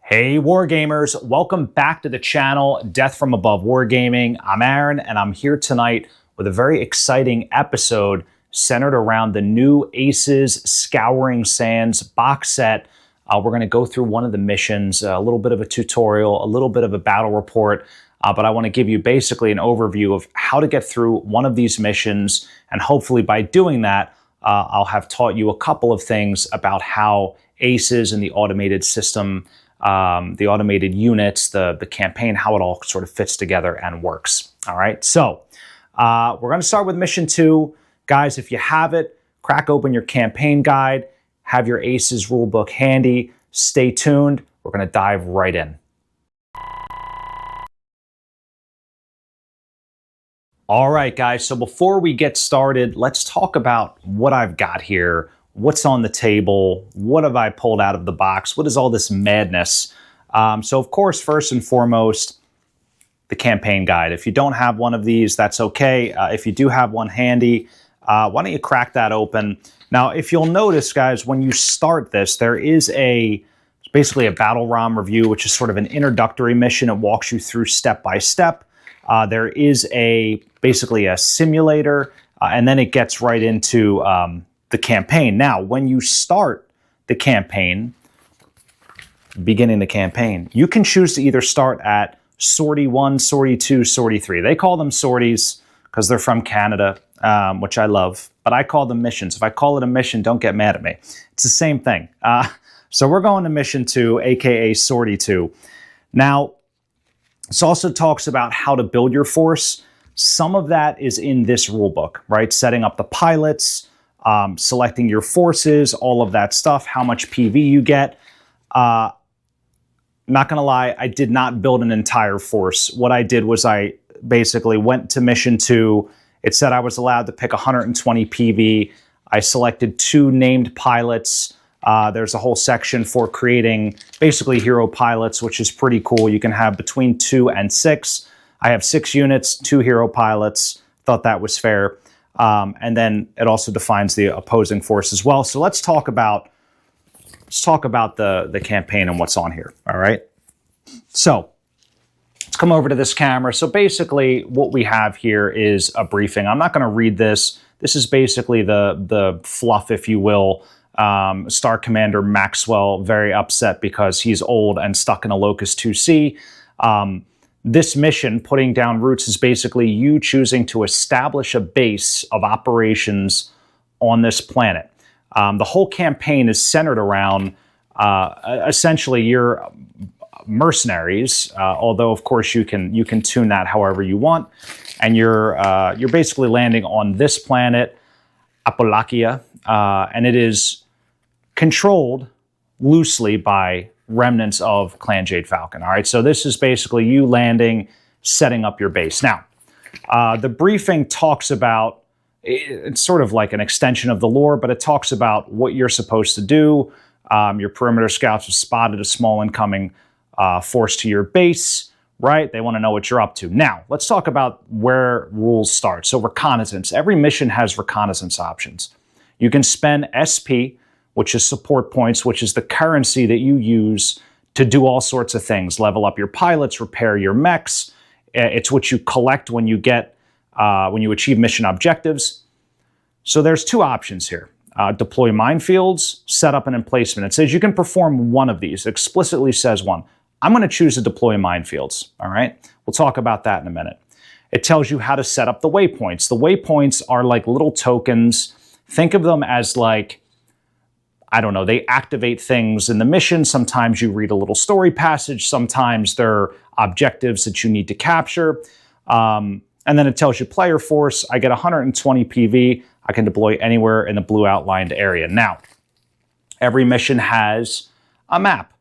Hey Wargamers, welcome back to the channel, Death from Above Wargaming. I'm Aaron and I'm here tonight with a very exciting episode centered around the new Aces Scouring Sands box set. We're going to go through one of the missions, a little bit of a tutorial, a little bit of a battle report, but I want to give you basically an overview of how to get through one of these missions, and hopefully by doing that, I'll have taught you a couple of things about how Aces and the automated system, the automated units, the campaign, how it all sort of fits together and works. All right, so we're going to start with mission 2. Guys, if you have it, crack open your campaign guide, have your Aces rulebook handy, stay tuned. We're going to dive right in. All right, guys, so before we get started, let's talk about what I've got here. What's on the table? What have I pulled out of the box? What is all this madness? So of course, first and foremost, the campaign guide. If you don't have one of these, that's okay. If you do have one handy, why don't you crack that open? Now, if you'll notice, guys, when you start this, there is basically a battle ROM review, which is sort of an introductory mission. It walks you through step by step. There is basically a simulator, and then it gets right into the campaign. Now, when you start the campaign, beginning the campaign, you can choose to either start at Sortie 1, Sortie 2, Sortie 3. They call them sorties because they're from Canada, which I love, but I call them missions. If I call it a mission, don't get mad at me. It's the same thing. So we're going to mission 2, aka Sortie 2. Now, this also talks about how to build your force. Some of that is in this rulebook, right? Setting up the pilots, selecting your forces, all of that stuff, how much PV you get. Not gonna lie, I did not build an entire force. What I did was I basically went to mission 2. It said I was allowed to pick 120 PV. I selected 2 named pilots. There's a whole section for creating basically hero pilots, which is pretty cool. You can have between 2 and 6. I have 6 units, 2 hero pilots. Thought that was fair. And then it also defines the opposing force as well. So let's talk about the campaign and what's on here. All right. So let's come over to this camera. So basically what we have here is a briefing. I'm not going to read this. This is basically the fluff, if you will. Star Commander Maxwell, very upset because he's old and stuck in a Locust 2C. This mission, putting down roots, is basically you choosing to establish a base of operations on this planet. The whole campaign is centered around essentially your mercenaries, although of course you can tune that however you want, and you're basically landing on this planet, Apolachia, and it is controlled loosely by remnants of Clan Jade Falcon. All right, so this is basically you landing, setting up your base. Now, the briefing talks about, it's sort of like an extension of the lore, but it talks about what you're supposed to do. Your perimeter scouts have spotted a small incoming force to your base, right? They want to know what you're up to. Now, let's talk about where rules start. So reconnaissance. Every mission has reconnaissance options. You can spend SP, which is support points, which is the currency that you use to do all sorts of things. Level up your pilots, repair your mechs. It's what you collect when you achieve mission objectives. So there's 2 options here. Deploy minefields, set up an emplacement. It says you can perform one of these. It explicitly says one. I'm going to choose to deploy minefields, all right? We'll talk about that in a minute. It tells you how to set up the waypoints. The waypoints are like little tokens. Think of them as like, I don't know, they activate things in the mission. Sometimes you read a little story passage. Sometimes they're objectives that you need to capture. And then it tells you player force. I get 120 PV. I can deploy anywhere in the blue outlined area. Now, every mission has a map.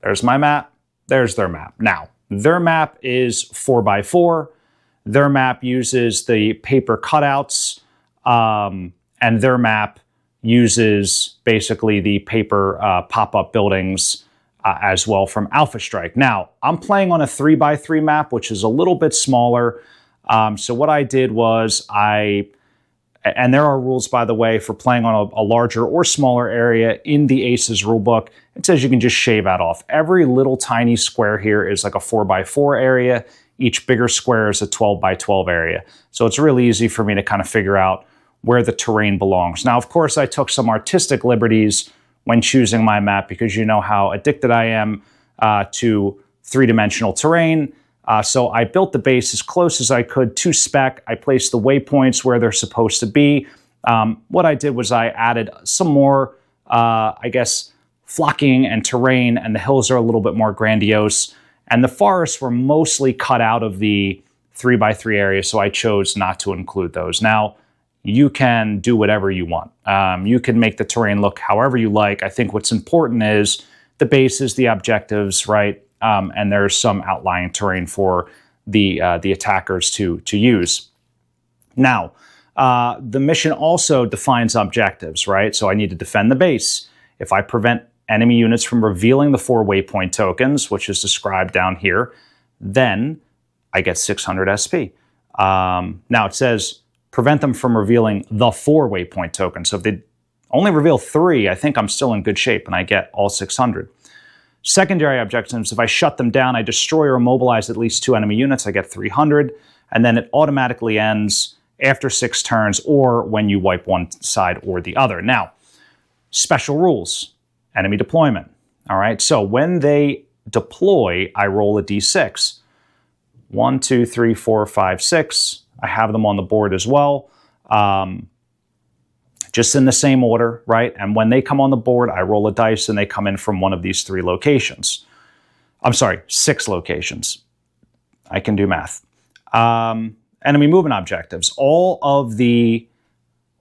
There's my map. There's their map. Now, their map is 4x4. Their map uses the paper cutouts, and their map uses basically the paper pop-up buildings as well from Alpha Strike. Now, I'm playing on a 3x3 map, which is a little bit smaller. So what I did was and there are rules, by the way, for playing on a larger or smaller area in the Aces rulebook. it says you can just shave that off. Every little tiny square here is like a 4x4 area. Each bigger square is a 12x12 area. So it's really easy for me to kind of figure out where the terrain belongs. Now, of course, I took some artistic liberties when choosing my map because you know how addicted I am to three-dimensional terrain. So I built the base as close as I could to spec. I placed the waypoints where they're supposed to be. What I did was I added some more, I guess, flocking and terrain, and the hills are a little bit more grandiose. And the forests were mostly cut out of the 3x3 area, so I chose not to include those. Now, you can do whatever you want. You can make the terrain look however you like. I think what's important is the bases, the objectives, right? And there's some outlying terrain for the attackers to use. Now, the mission also defines objectives, right? So I need to defend the base. If I prevent enemy units from revealing the 4 waypoint tokens, which is described down here, then I get 600 SP. Now it says prevent them from revealing the 4 waypoint tokens. So if they only reveal 3, I think I'm still in good shape and I get all 600. Secondary objectives, if I shut them down, I destroy or immobilize at least 2 enemy units, I get 300. And then it automatically ends after 6 turns or when you wipe one side or the other. Now, special rules, enemy deployment. All right, so when they deploy, I roll a d6. 1, 2, 3, 4, 5, 6. I have them on the board as well. Just in the same order, right? And when they come on the board, I roll a dice and they come in from one of these 3 locations. I'm sorry, 6 locations. I can do math. Enemy movement objectives. All of the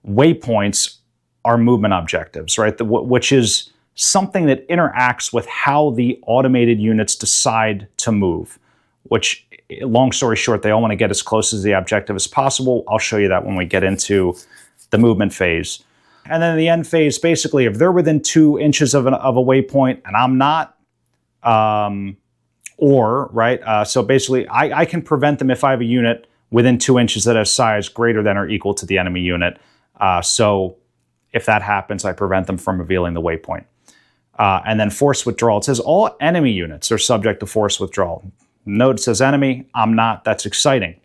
waypoints are movement objectives, right? Which is something that interacts with how the automated units decide to move, which, long story short, they all want to get as close as the objective as possible. I'll show you that when we get into the movement phase. And then in the end phase, basically, if they're within 2 inches of a waypoint and I'm not, so basically I can prevent them if I have a unit within 2 inches that has size greater than or equal to the enemy unit. So if that happens, I prevent them from revealing the waypoint. And then force withdrawal. It says all enemy units are subject to force withdrawal. Note it says enemy, I'm not, that's exciting.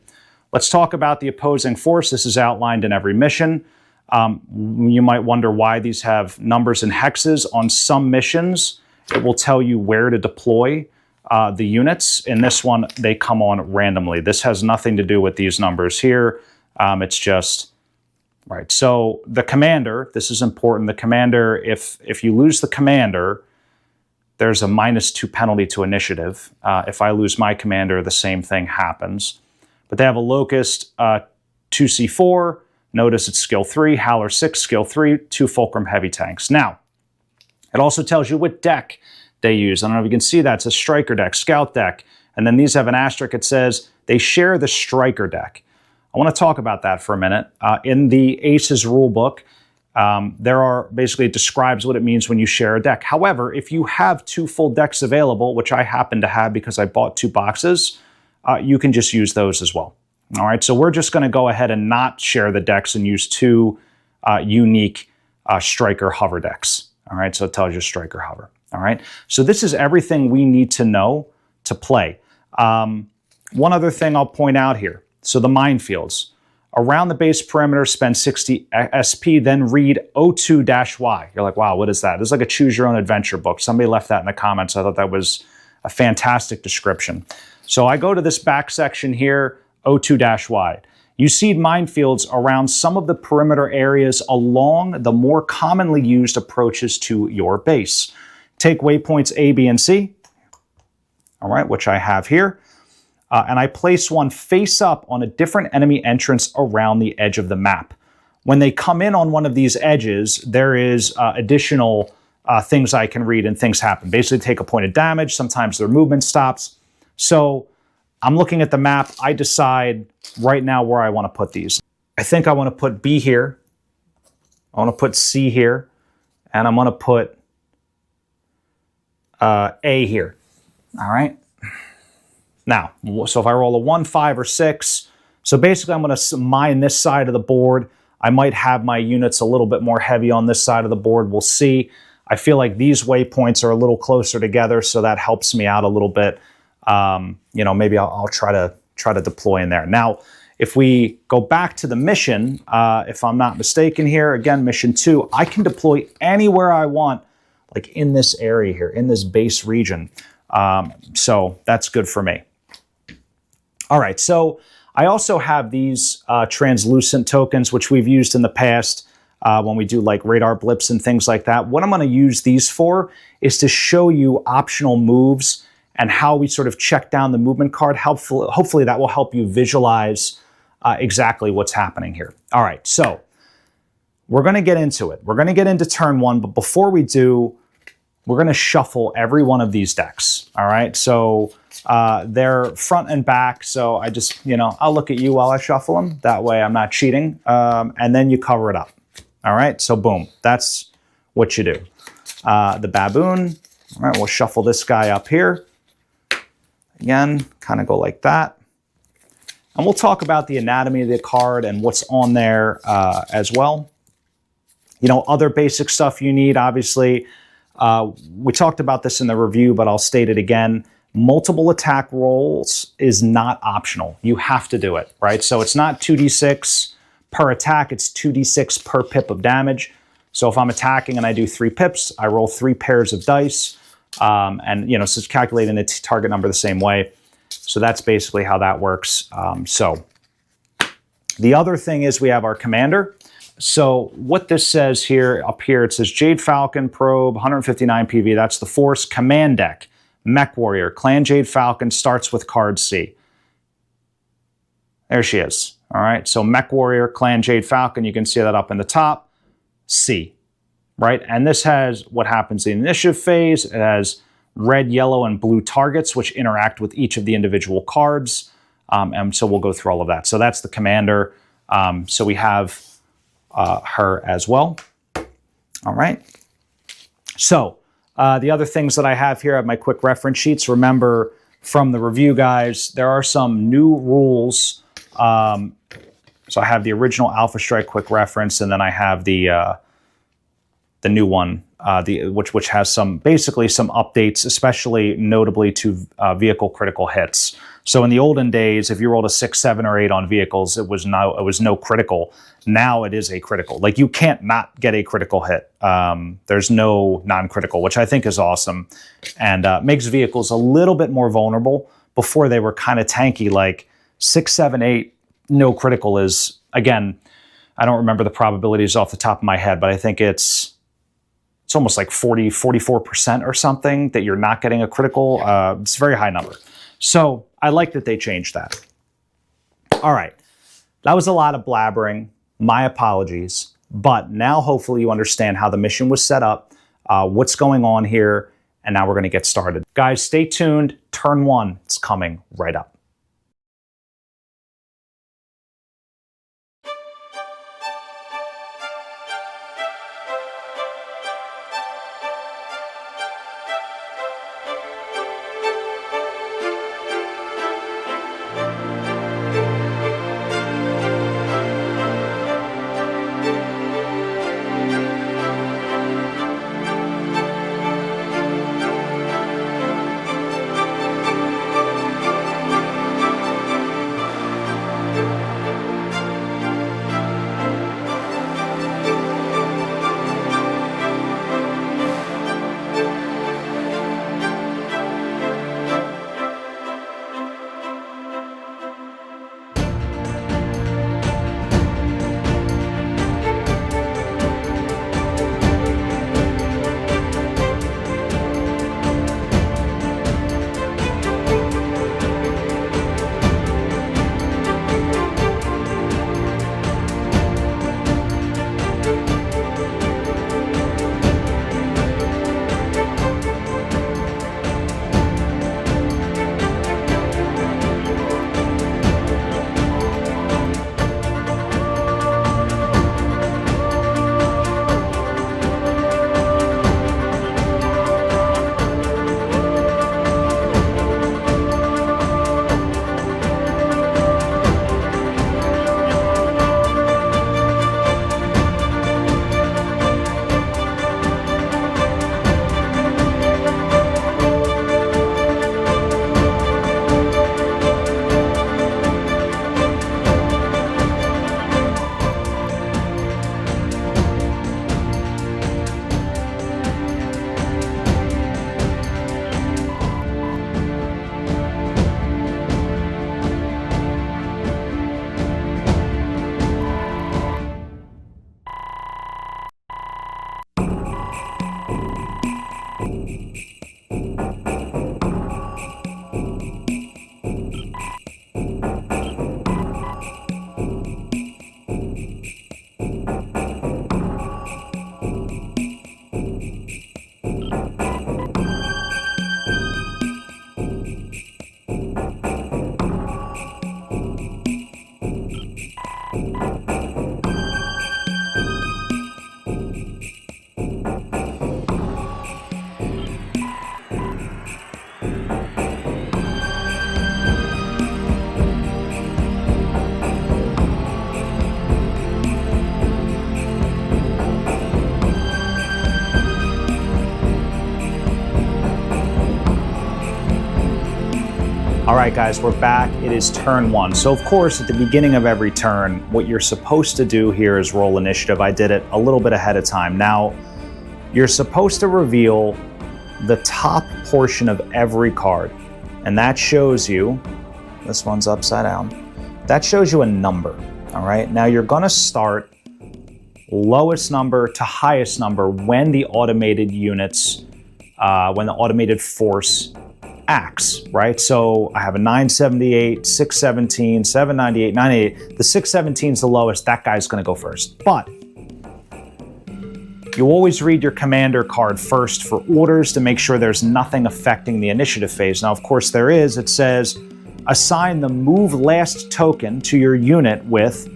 Let's talk about the opposing force. This is outlined in every mission. You might wonder why these have numbers and hexes. On some missions, it will tell you where to deploy the units. In this one, they come on randomly. This has nothing to do with these numbers here. It's just, right. So the commander, this is important. The commander, if you lose the commander, there's a -2 penalty to initiative. If I lose my commander, the same thing happens. But they have a Locust 2C4. Notice it's skill 3, Howler 6, skill 3, 2 Fulcrum heavy tanks. Now, it also tells you what deck they use. I don't know if you can see that. It's a striker deck, scout deck. And then these have an asterisk. It says they share the striker deck. I want to talk about that for a minute. In the Aces rulebook, there are basically, it describes what it means when you share a deck. However, if you have 2 full decks available, which I happen to have because I bought 2 boxes, you can just use those as well. All right, so we're just going to go ahead and not share the decks and use 2 unique striker hover decks. All right, so it tells you striker hover. All right, so this is everything we need to know to play. One other thing I'll point out here. So the minefields. Around the base perimeter, spend 60 SP, then read O2-Y. You're like, wow, what is that? It's like a choose your own adventure book. Somebody left that in the comments. I thought that was a fantastic description. So I go to this back section here, O2-Y. You seed minefields around some of the perimeter areas along the more commonly used approaches to your base. Take waypoints A, B, and C, all right, which I have here, and I place one face up on a different enemy entrance around the edge of the map. When they come in on one of these edges, there is additional things I can read and things happen. Basically take a point of damage, sometimes their movement stops. So I'm looking at the map, I decide right now where I want to put these. I think I want to put B here, I want to put C here, and I'm going to put A here, all right? Now, so if I roll a 1, 5, or 6, so basically I'm going to mine this side of the board. I might have my units a little bit more heavy on this side of the board, we'll see. I feel like these waypoints are a little closer together, so that helps me out a little bit. You know, maybe I'll try to deploy in there. Now, if we go back to the mission, if I'm not mistaken here, again, mission 2, I can deploy anywhere I want, like in this area here, in this base region. So that's good for me. All right, so I also have these translucent tokens, which we've used in the past when we do like radar blips and things like that. What I'm going to use these for is to show you optional moves and how we sort of check down the movement card. Hopefully that will help you visualize exactly what's happening here. All right, so we're going to get into it. We're going to get into turn 1, but before we do, we're going to shuffle every one of these decks. All right, so they're front and back, so I just, you know, I'll look at you while I shuffle them. That way I'm not cheating, and then you cover it up. All right, so boom, that's what you do. The baboon, all right, we'll shuffle this guy up here. Again, kind of go like that. And we'll talk about the anatomy of the card and what's on there as well. You know, other basic stuff you need, obviously. We talked about this in the review, but I'll state it again. Multiple attack rolls is not optional. You have to do it, right? So it's not 2d6 per attack, it's 2d6 per pip of damage. So if I'm attacking and I do 3 pips, I roll 3 pairs of dice. And, you know, so it's calculating the target number the same way. So that's basically how that works. So the other thing is we have our commander. So what this says here, up here, it says Jade Falcon, Probe, 159 PV. That's the Force Command Deck. Mech Warrior, Clan Jade Falcon starts with card C. There she is. All right, so Mech Warrior, Clan Jade Falcon, you can see that up in the top. C, right? And this has what happens in the initiative phase. It has red, yellow, and blue targets, which interact with each of the individual cards. And so we'll go through all of that. So that's the commander. So we have her as well. All right. So the other things that I have here, I have my quick reference sheets. Remember from the review, guys, there are some new rules. So I have the original Alpha Strike quick reference, and then I have the new one, which has basically some updates, especially notably to vehicle critical hits. So in the olden days, if you rolled a 6, 7, or 8 on vehicles, it was no critical. Now it is a critical. Like, you can't not get a critical hit. There's no non-critical, which I think is awesome, and makes vehicles a little bit more vulnerable. Before they were kind of tanky, like 6, 7, 8, no critical is, again, I don't remember the probabilities off the top of my head, but I think it's almost like 44% or something that you're not getting a critical. It's a very high number. So I like that they changed that. All right. That was a lot of blabbering. My apologies. But now hopefully you understand how the mission was set up, what's going on here, and now we're going to get started. Guys, stay tuned. Turn 1 is coming right up. All right, guys, we're back. It is turn 1. So, of course, at the beginning of every turn, what you're supposed to do here is roll initiative. I did it a little bit ahead of time. Now, you're supposed to reveal the top portion of every card, and that shows you, this one's upside down, that shows you a number, all right? Now, you're gonna start lowest number to highest number when the automated units, when the automated force acts, right? So I have a 978, 617, 798, 988. The 617 is the lowest. That guy's going to go first. But you always read your commander card first for orders to make sure there's nothing affecting the initiative phase. Now, of course, there is. It says assign the move last token to your unit with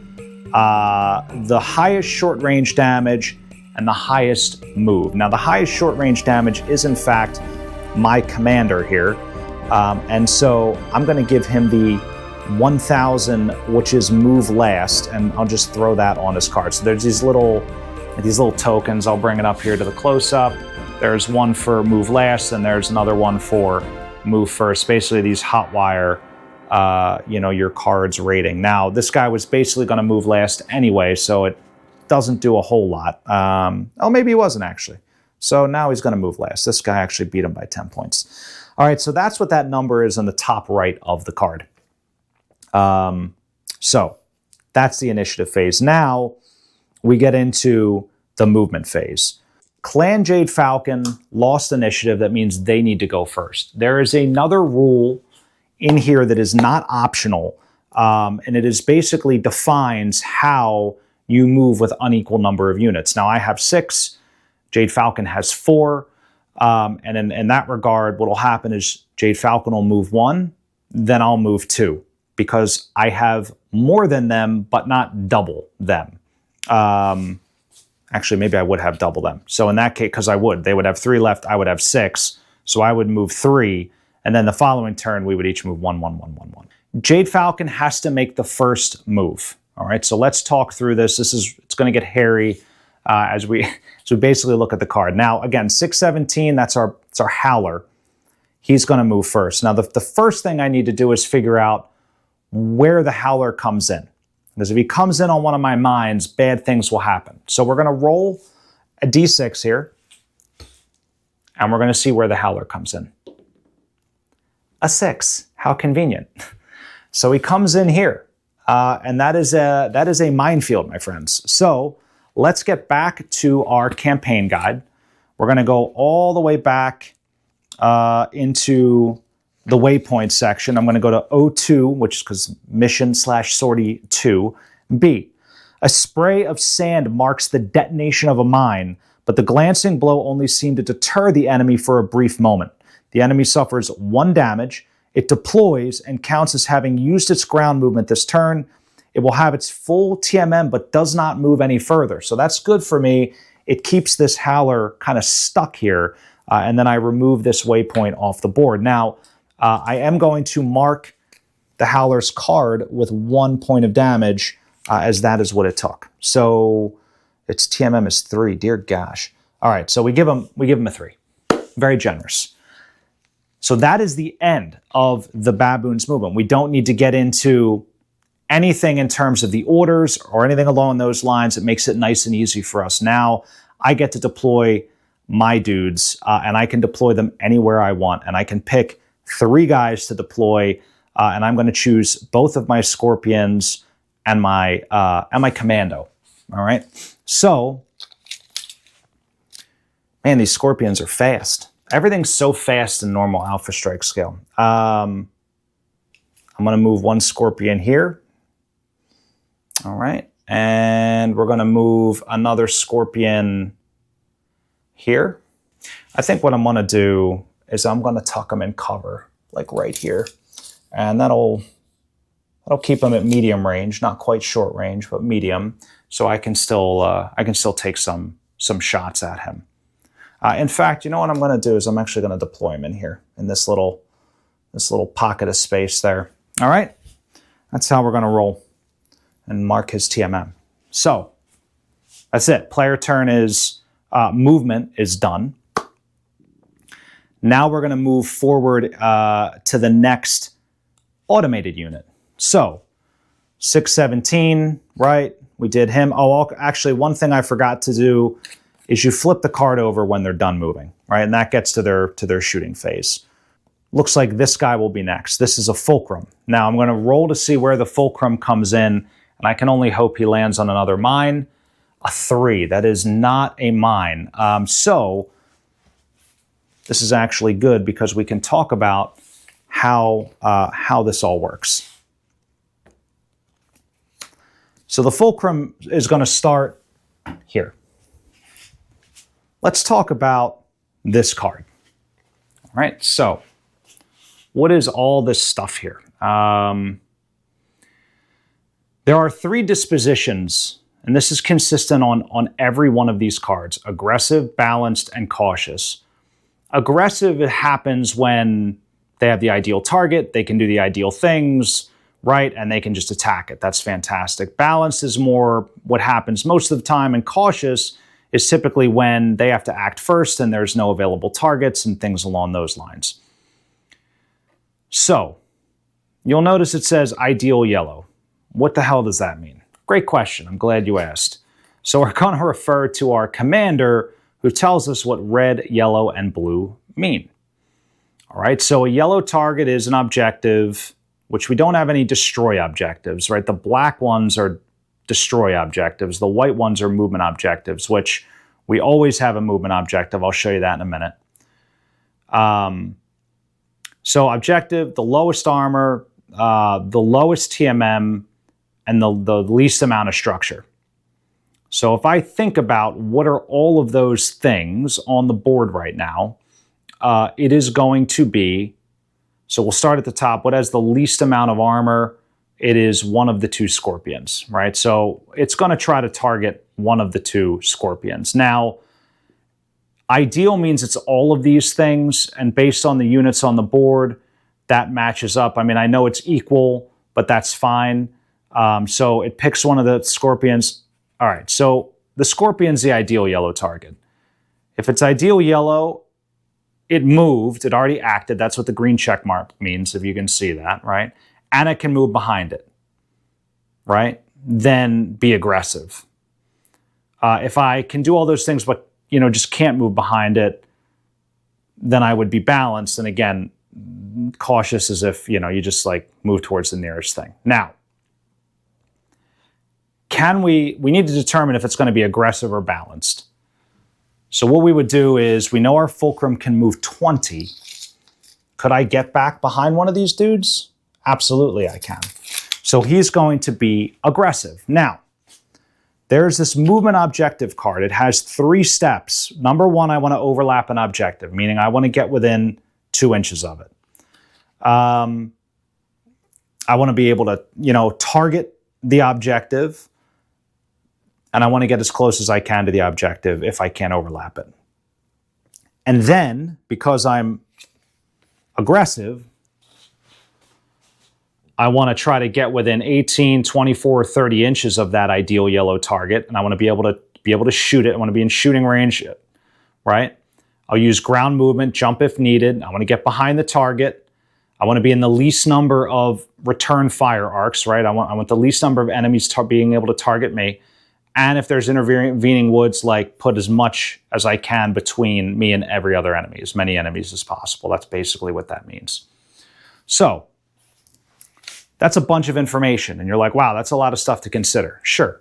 the highest short range damage and the highest move. Now, the highest short range damage is, in fact, my commander here, and so I'm going to give him the 1000, which is move last, and I'll just throw that on his card. So there's these little tokens. I'll bring it up here to the close-up. There's one for move last, and there's another one for move first. Basically, these hotwire, your card's rating. Now, this guy was basically going to move last anyway, so it doesn't do a whole lot. Oh, maybe he wasn't actually. So now he's going to move last. This guy actually beat him by 10 points. All right, so that's what that number is on the top right of the card. So that's the initiative phase. Now we get into the movement phase. Clan Jade Falcon lost initiative. That means they need to go first. There is another rule in here that is not optional, and it is basically defines how you move with unequal number of units. Now I have 6. Jade Falcon has 4, and in that regard, what will happen is Jade Falcon will move 1, then I'll move 2, because I have more than them, but not double them. Actually, maybe I would have double them. So in that case, because they would have 3 left, I would have 6, so I would move 3, and then the following turn, we would each move 1, 1, 1, 1, 1. Jade Falcon has to make the first move. All right, so let's talk through this. It's going to get hairy as we basically look at the card. Now, again, 617, that's our Howler. He's going to move first. Now, the first thing I need to do is figure out where the Howler comes in. Because if he comes in on one of my mines, bad things will happen. So we're going to roll a d6 here, and we're going to see where the Howler comes in. A 6. How convenient. So he comes in here, and that is a minefield, my friends. So let's get back to our campaign guide. We're going to go all the way back into the waypoint section. I'm going to go to O2, which is because mission/sortie 2. B. A spray of sand marks the detonation of a mine, but the glancing blow only seemed to deter the enemy for a brief moment. The enemy suffers 1 damage. It deploys and counts as having used its ground movement this turn. It will have its full TMM, but does not move any further. So that's good for me. It keeps this Howler kind of stuck here, and then I remove this waypoint off the board. Now, I am going to mark the Howler's card with 1 point of damage, as that is what it took. So its TMM is 3. Dear gosh. All right, so we give him a 3. Very generous. So that is the end of the Baboon's movement. We don't need to get into anything in terms of the orders or anything along those lines. It makes it nice and easy for us. Now I get to deploy my dudes, and I can deploy them anywhere I want, and I can pick 3 guys to deploy, and I'm going to choose both of my Scorpions and my Commando. All right. So, man, these Scorpions are fast. Everything's so fast in normal Alpha Strike scale. I'm going to move 1 Scorpion here. All right. And we're going to move another Scorpion here. I think what I'm going to do is I'm going to tuck them in cover, like right here. And that'll keep them at medium range, not quite short range, but medium. So I can still take some shots at him. In fact, you know what I'm going to do is I'm actually going to deploy him in here, in this little pocket of space there. All right? That's how we're going to roll and mark his TMM. So that's it. Player turn is, movement is done. Now we're going to move forward to the next automated unit. So 617, right? We did him. Oh, actually, one thing I forgot to do is you flip the card over when they're done moving, right? And that gets to their shooting phase. Looks like this guy will be next. This is a fulcrum. Now I'm going to roll to see where the fulcrum comes in, and I can only hope he lands on another mine. A 3. That is not a mine. So this is actually good because we can talk about how this all works. So the fulcrum is going to start here. Let's talk about this card. All right, so what is all this stuff here? There are 3 dispositions, and this is consistent on every one of these cards: aggressive, balanced, and cautious. Aggressive, it happens when they have the ideal target, they can do the ideal things, right? And they can just attack it. That's fantastic. Balanced is more what happens most of the time, and cautious is typically when they have to act first and there's no available targets and things along those lines. So, you'll notice it says ideal yellow. What the hell does that mean? Great question. I'm glad you asked. So we're going to refer to our commander who tells us what red, yellow, and blue mean. All right, so a yellow target is an objective, which we don't have any destroy objectives, right? The black ones are destroy objectives. The white ones are movement objectives, which we always have a movement objective. I'll show you that in a minute. So objective, the lowest armor, the lowest TMM, and the least amount of structure. So if I think about what are all of those things on the board right now, it is going to be, so we'll start at the top. What has the least amount of armor? It is one of the 2 scorpions, right? So it's going to try to target one of the 2 scorpions. Now, ideal means it's all of these things, and based on the units on the board, that matches up. I mean, I know it's equal, but that's fine. So it picks one of the scorpions. All right, so the scorpion's the ideal yellow target. If it's ideal yellow, it moved, it already acted. That's what the green check mark means, if you can see that, right? And it can move behind it, right? Then be aggressive. If I can do all those things, but just can't move behind it, then I would be balanced. And again, cautious as if, you just like move towards the nearest thing. Now, we need to determine if it's going to be aggressive or balanced. So what we would do is, we know our fulcrum can move 20. Could I get back behind one of these dudes? Absolutely I can. So he's going to be aggressive. Now, there's this movement objective card. It has 3 steps. Number 1, I want to overlap an objective, meaning I want to get within 2 inches of it. I want to be able to, target the objective, and I want to get as close as I can to the objective if I can't overlap it. And then, because I'm aggressive, I want to try to get within 18, 24, 30 inches of that ideal yellow target, and I want to be able to shoot it. I want to be in shooting range, right? I'll use ground movement, jump if needed. I want to get behind the target. I want to be in the least number of return fire arcs, right? I want the least number of enemies being able to target me. And if there's intervening woods, like put as much as I can between me and every other enemy, as many enemies as possible. That's basically what that means. So that's a bunch of information. And you're like, wow, that's a lot of stuff to consider. Sure,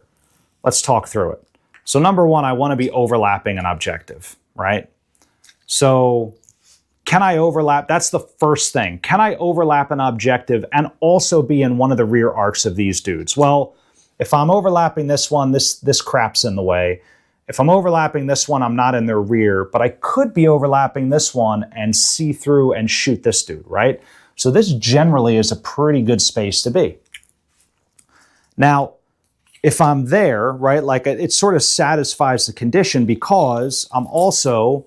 let's talk through it. So number 1, I want to be overlapping an objective, right? So can I overlap? That's the first thing. Can I overlap an objective and also be in one of the rear arcs of these dudes? Well, if I'm overlapping this one, this crap's in the way. If I'm overlapping this one, I'm not in their rear, but I could be overlapping this one and see through and shoot this dude, right? So this generally is a pretty good space to be. Now, if I'm there, right, like it sort of satisfies the condition because I'm also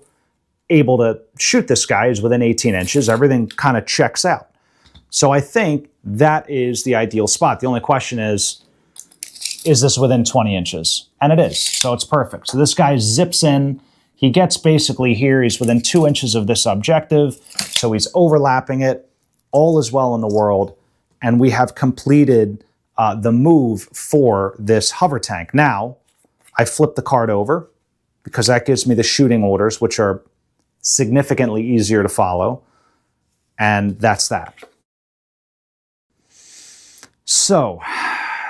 able to shoot this guy who's within 18 inches. Everything kind of checks out. So I think that is the ideal spot. The only question is this within 20 inches? And it is, so it's perfect. So this guy zips in. He gets basically here. He's within 2 inches of this objective, so he's overlapping it. All is well in the world. and we have completed the move for this hover tank. Now, I flip the card over because that gives me the shooting orders, which are significantly easier to follow. And that's that. So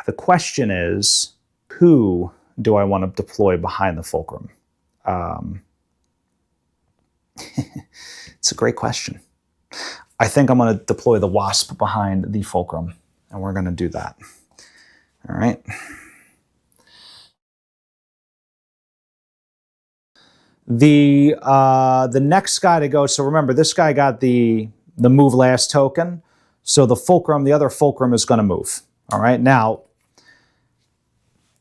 the question is, who do I want to deploy behind the fulcrum? It's a great question. I think I'm going to deploy the Wasp behind the fulcrum, and we're going to do that. All right. The next guy to go, so remember, this guy got the move last token, so the fulcrum, the other fulcrum is going to move. All right. Now,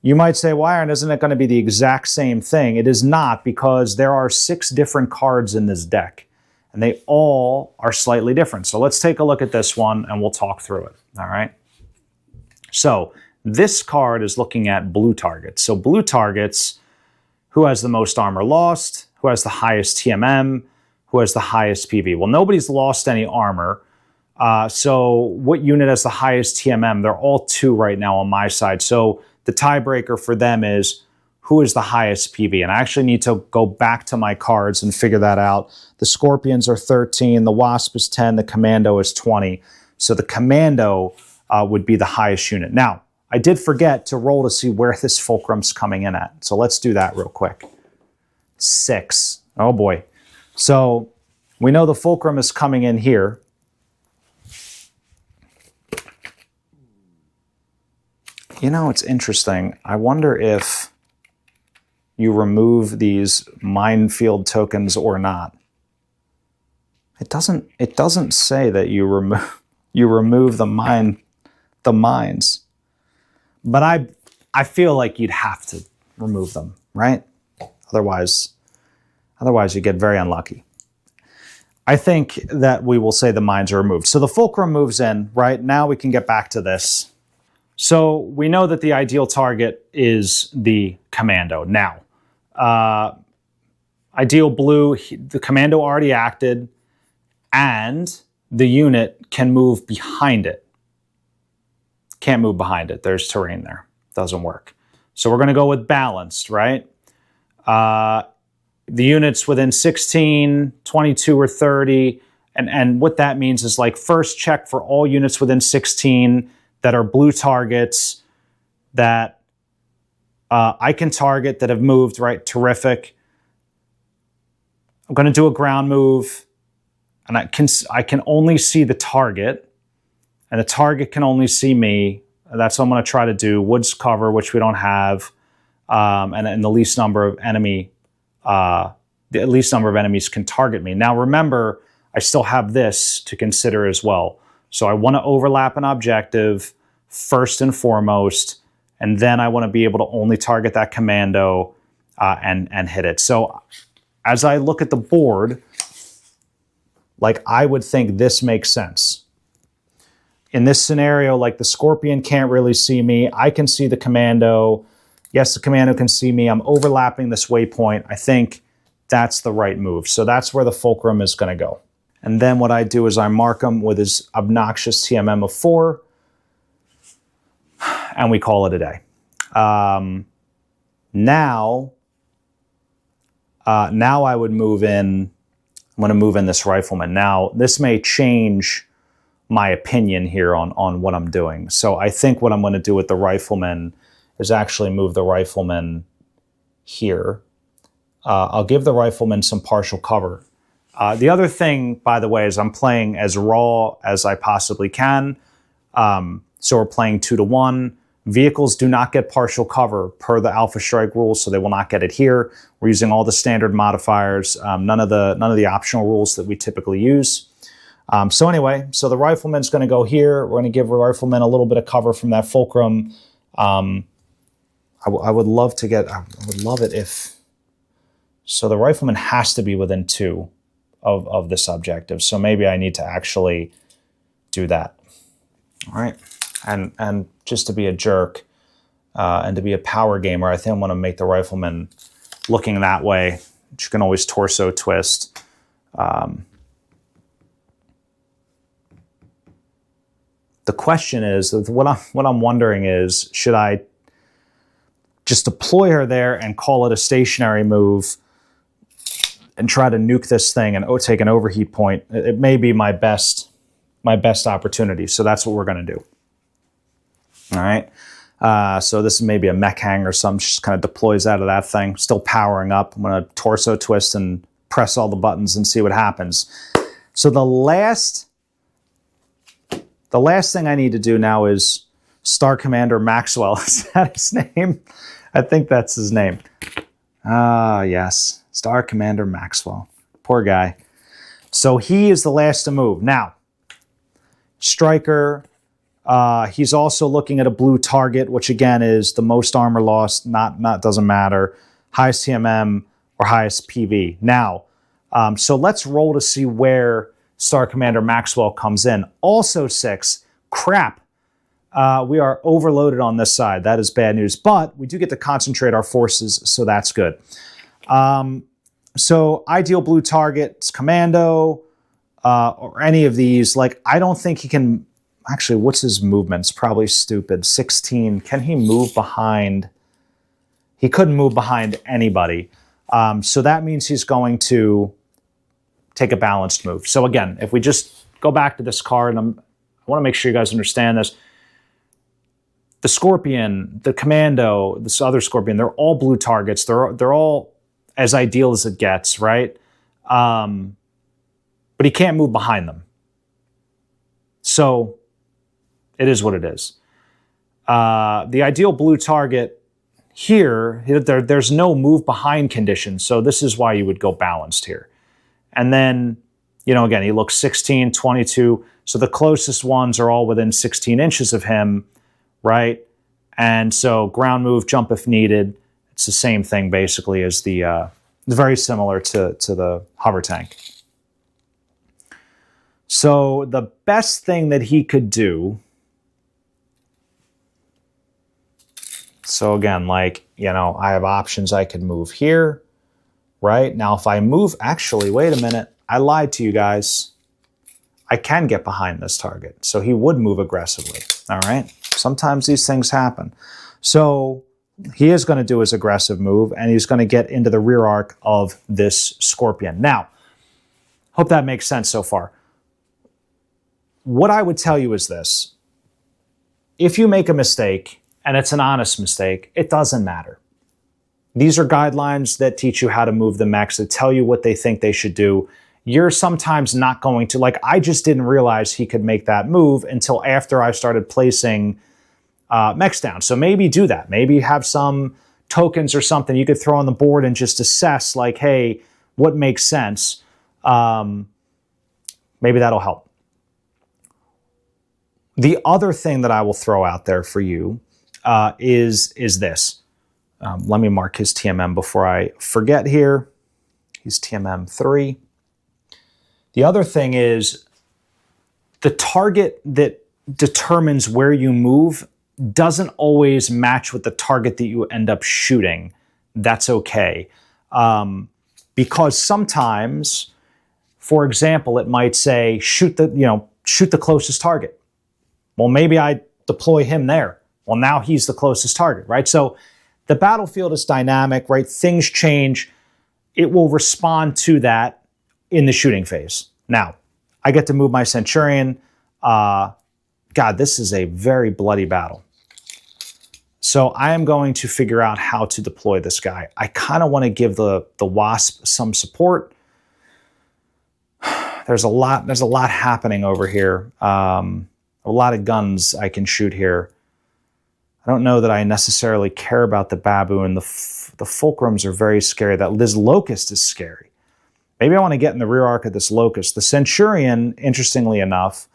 you might say, well, Aaron, isn't it going to be the exact same thing? It is not, because there are 6 different cards in this deck, and they all are slightly different. So let's take a look at this one, and we'll talk through it. All right. So this card is looking at blue targets. So blue targets, who has the most armor lost, who has the highest TMM, who has the highest PV. Well, nobody's lost any armor. So what unit has the highest TMM? They're all 2 right now on my side. So the tiebreaker for them is who is the highest PV. And I actually need to go back to my cards and figure that out. The Scorpions are 13, the Wasp is 10, the Commando is 20. So the Commando would be the highest unit. Now, I did forget to roll to see where this fulcrum's coming in at. So let's do that real quick. 6. Oh boy. So we know the fulcrum is coming in here. You know, it's interesting. I wonder if you remove these minefield tokens or not. It doesn't say that you remove the mines. But I feel like you'd have to remove them, right? Otherwise you get very unlucky. I think that we will say the mines are removed. So the fulcrum moves in, right? Now we can get back to this. So we know that the ideal target is the Commando. Now, ideal blue, the Commando already acted, and the unit can move behind it. Can't move behind it. There's terrain there. Doesn't work. So we're going to go with balanced, right? The units within 16, 22, or 30. And what that means is, like, first check for all units within 16 that are blue targets that I can target that have moved, right? Terrific. I'm going to do a ground move, and I can only see the target, and the target can only see me. That's what I'm going to try to do. Woods cover, which we don't have, and the least number of enemies can target me. Now remember, I still have this to consider as well. So I want to overlap an objective first and foremost, and then I want to be able to only target that Commando and hit it. So as I look at the board, like, I would think this makes sense. In this scenario, like, the Scorpion can't really see me. I can see the Commando. Yes, the Commando can see me. I'm overlapping this waypoint. I think that's the right move. So that's where the fulcrum is going to go. And then what I do is I mark him with his obnoxious TMM of 4, and we call it a day. Now I would move in. I'm going to move in this Rifleman. Now, this may change my opinion here on what I'm doing. So I think what I'm going to do with the Rifleman is actually move the Rifleman here. I'll give the Rifleman some partial cover. The other thing, by the way, is I'm playing as raw as I possibly can. So we're playing 2-to-1. Vehicles do not get partial cover per the Alpha Strike rules, so they will not get it here. We're using all the standard modifiers, none of the optional rules that we typically use. So anyway, so the Rifleman's going to go here. We're going to give the Rifleman a little bit of cover from that fulcrum. I would love to get. I would love it if. So the Rifleman has to be within 2 of this objective. So maybe I need to actually do that. All right. And just to be a jerk and to be a power gamer, I think I'm going to make the Rifleman looking that way. You can always torso twist. The question is, what I'm wondering is, should I just deploy her there and call it a stationary move and try to nuke this thing and take an overheat point? It may be my best opportunity. So that's what we're going to do. All right. So this is maybe a mech hang or something. She just kind of deploys out of that thing, still powering up. I'm going to torso twist and press all the buttons and see what happens. So the last thing I need to do now is Star Commander Maxwell. Is that his name? I think that's his name. Yes. Star Commander Maxwell. Poor guy. So he is the last to move. Now, Striker, he's also looking at a blue target, which again is the most armor lost, doesn't matter, highest TMM or highest PV. Now, so let's roll to see where Star Commander Maxwell comes in. Also 6, crap. We are overloaded on this side. That is bad news, but we do get to concentrate our forces, so that's good. So ideal blue targets, commando, or any of these. Like, I don't think he can, actually, what's his movements? Probably stupid. 16, can he move behind? He couldn't move behind anybody. So that means he's going to take a balanced move. So again, if we just go back to this card, and I want to make sure you guys understand this. The Scorpion, the Commando, this other Scorpion, they're all blue targets. They're all as ideal as it gets, right? But he can't move behind them. So it is what it is. The ideal blue target here, there's no move behind condition. So this is why you would go balanced here. And then, you know, again, he looks 16, 22. So the closest ones are all within 16 inches of him, right? And so ground move, jump if needed. It's the same thing basically as the, very similar to the hover tank. So the best thing that he could do, so again, like, you know, I have options. I could move here, right? Now, if I move, actually, wait a minute. I lied to you guys. I can get behind this target. So he would move aggressively, all right? Sometimes these things happen. So he is going to do his aggressive move, and he's going to get into the rear arc of this Scorpion. Now, hope that makes sense so far. What I would tell you is this. If you make a mistake, and it's an honest mistake, it doesn't matter. These are guidelines that teach you how to move the mechs, that tell you what they think they should do. You're sometimes not going to, like, I just didn't realize he could make that move until after I started placing mechs down. So maybe do that. Maybe have some tokens or something you could throw on the board and just assess, like, hey, what makes sense? Maybe that'll help. The other thing that I will throw out there for you is this. Let me mark his TMM before I forget here. He's TMM 3. The other thing is the target that determines where you move doesn't always match with the target that you end up shooting. That's okay. Because sometimes, for example, it might say shoot the closest target. Well, maybe I deploy him there. Well, now he's the closest target, right? So the battlefield is dynamic, right? Things change. It will respond to that in the shooting phase. Now, I get to move my Centurion. God, this is a very bloody battle. So I am going to figure out how to deploy this guy. I kind of want to give the Wasp some support. There's a lot happening over here. A lot of guns I can shoot here. I don't know that I necessarily care about the Baboon. The Fulcrums are very scary. This Locust is scary. Maybe I want to get in the rear arc of this Locust. The Centurion, interestingly enough,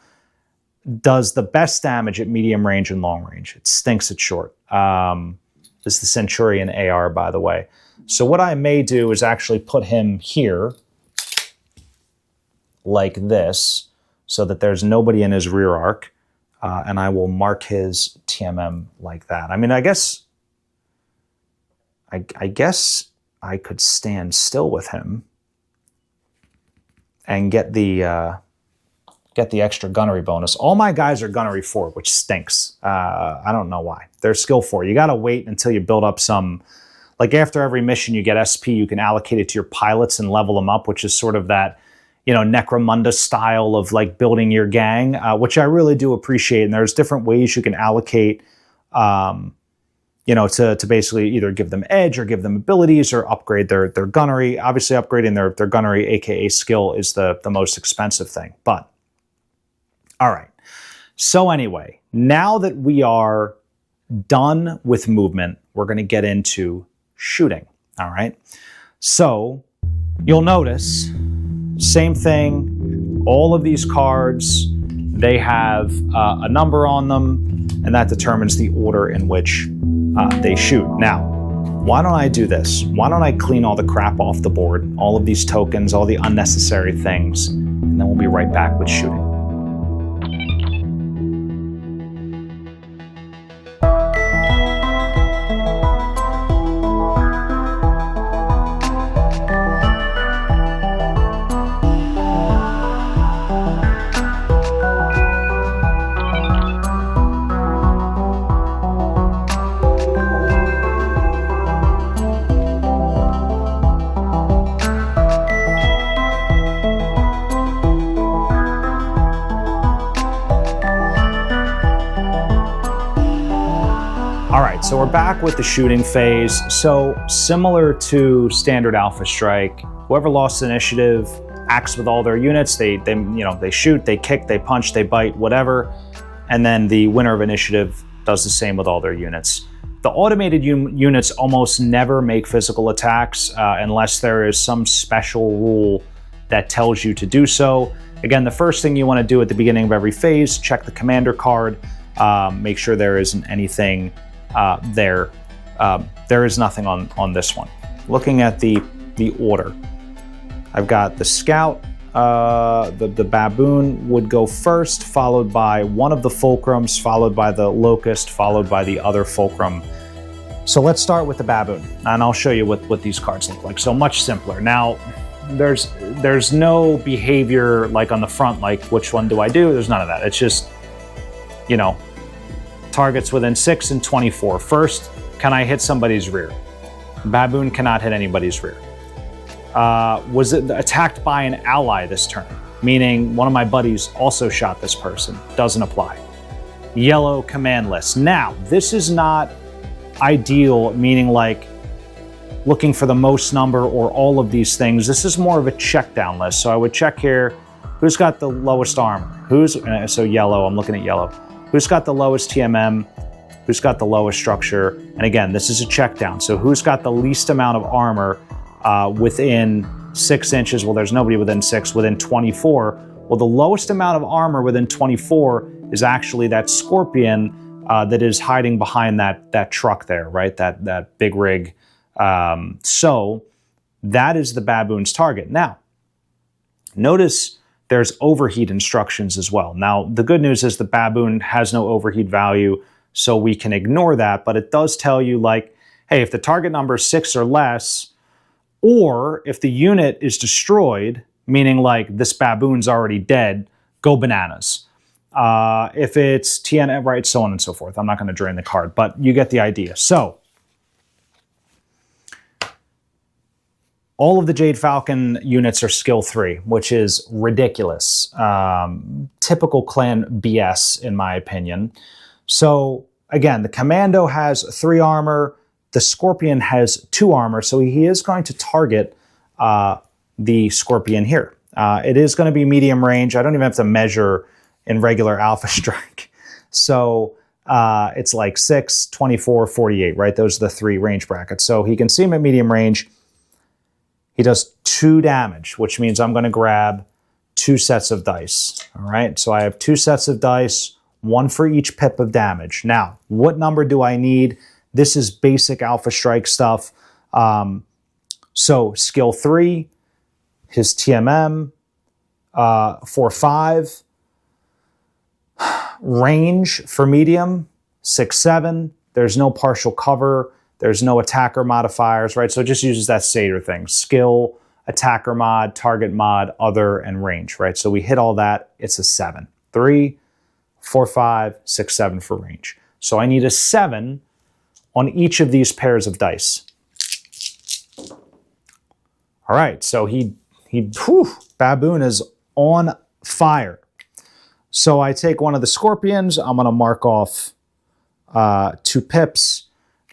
does the best damage at medium range and long range. It stinks at short. This is the Centurion AR, by the way. So what I may do is actually put him here, like this, so that there's nobody in his rear arc. And I will mark his TMM like that. I mean, I guess I could stand still with him and get the get the extra gunnery bonus. All my guys are gunnery 4, which stinks. I don't know why. They're skill 4. You got to wait until you build up some, like after every mission you get SP, you can allocate it to your pilots and level them up, which is sort of that, you know, Necromunda style of like building your gang, which I really do appreciate. And there's different ways you can allocate, you know, to basically either give them edge or give them abilities or upgrade their gunnery. Obviously upgrading their gunnery, aka skill, is the most expensive thing. But all right. So anyway, now that we are done with movement, we're going to get into shooting. All right. So you'll notice, same thing, all of these cards, they have a number on them, and that determines the order in which they shoot. Now, why don't I do this? Why don't I clean all the crap off the board, all of these tokens, all the unnecessary things, and then we'll be right back with shooting. So we're back with the shooting phase. So similar to standard Alpha Strike, whoever lost initiative acts with all their units. They shoot, they kick, they punch, they bite, whatever. And then the winner of initiative does the same with all their units. The automated units almost never make physical attacks unless there is some special rule that tells you to do so. Again, the first thing you want to do at the beginning of every phase, check the commander card, make sure there isn't anything there. There is nothing on this one. Looking at the order, I've got the scout, the baboon would go first, followed by one of the fulcrums, followed by the locust, followed by the other fulcrum. So let's start with the baboon, and I'll show you what these cards look like. So much simpler. Now, there's no behavior like on the front, like which one do I do? There's none of that. It's just, you know, targets within 6 and 24. First, can I hit somebody's rear? Baboon cannot hit anybody's rear. Was it attacked by an ally this turn? Meaning one of my buddies also shot this person. Doesn't apply. Yellow, commandless. Now, this is not ideal, meaning like looking for the most number or all of these things. This is more of a check down list. So I would check here, who's got the lowest armor? So yellow, I'm looking at yellow. Who's got the lowest TMM? Who's got the lowest structure? And again, this is a check down. So who's got the least amount of armor within 6 inches? Well, there's nobody within 6. Within 24, well, the lowest amount of armor within 24 is actually that scorpion that is hiding behind that truck there, right? That big rig. So that is the baboon's target. Now, notice there's overheat instructions as well. Now, the good news is the baboon has no overheat value, so we can ignore that, but it does tell you like, hey, if the target number is 6 or less, or if the unit is destroyed, meaning like this baboon's already dead, go bananas. If it's TN, right, so on and so forth. I'm not going to drain the card, but you get the idea. So, all of the Jade Falcon units are skill 3, which is ridiculous. Typical clan BS, in my opinion. So again, the Commando has 3 armor. The Scorpion has 2 armor, so he is going to target the Scorpion here. It is going to be medium range. I don't even have to measure in regular Alpha Strike. So it's like 6, 24, 48, right? Those are the 3 range brackets. So he can see him at medium range. He does 2 damage, which means I'm going to grab 2 sets of dice. All right, so I have 2 sets of dice, 1 for each pip of damage. Now, what number do I need? This is basic Alpha Strike stuff. So skill 3, his TMM, 4-5, range for medium, 6-7. There's no partial cover. There's no attacker modifiers, right? So it just uses that Satyr thing. Skill, attacker mod, target mod, other, and range, right? So we hit all that, it's a 7. 3, 4, 5, 6, 7 for range. So I need a 7 on each of these pairs of dice. All right, so Baboon is on fire. So I take one of the scorpions, I'm gonna mark off 2 pips,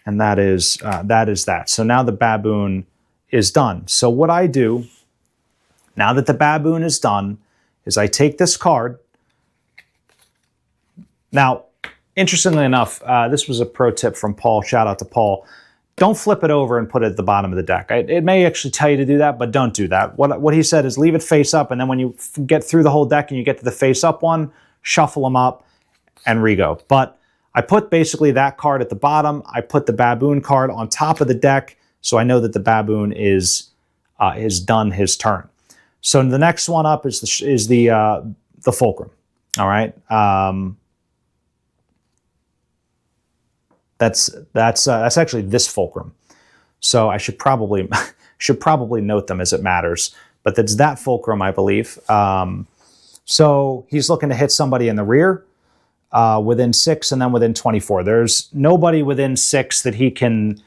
and that is that. So now the Baboon is done. So what I do, now that the Baboon is done, is I take this card. Now, interestingly enough, this was a pro tip from Paul. Shout out to Paul. Don't flip it over and put it at the bottom of the deck. It may actually tell you to do that, but don't do that. What he said is leave it face up, and then when you get through the whole deck and you get to the face up one, shuffle them up and re-go. But I put basically that card at the bottom. I put the Baboon card on top of the deck, so I know that the Baboon is done his turn. So the next one up is the Fulcrum. All right. That's actually this Fulcrum. So I should probably note them as it matters. But that's that Fulcrum, I believe. So he's looking to hit somebody in the rear, within 6, and then within 24. There's nobody within 6 that he can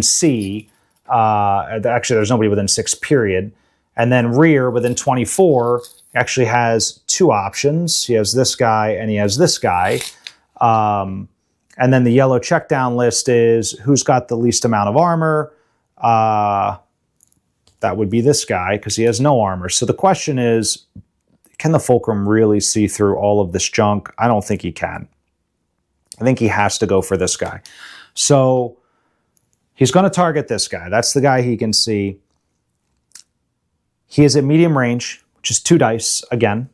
see. Actually, there's nobody within 6, period. And then rear within 24 actually has 2 options. He has this guy and he has this guy. And then the yellow check down list is who's got the least amount of armor. That would be this guy because he has no armor. So the question is, can the Fulcrum really see through all of this junk? I don't think he can. I think he has to go for this guy. So he's going to target this guy. That's the guy he can see. He is at medium range, which is 2 dice again.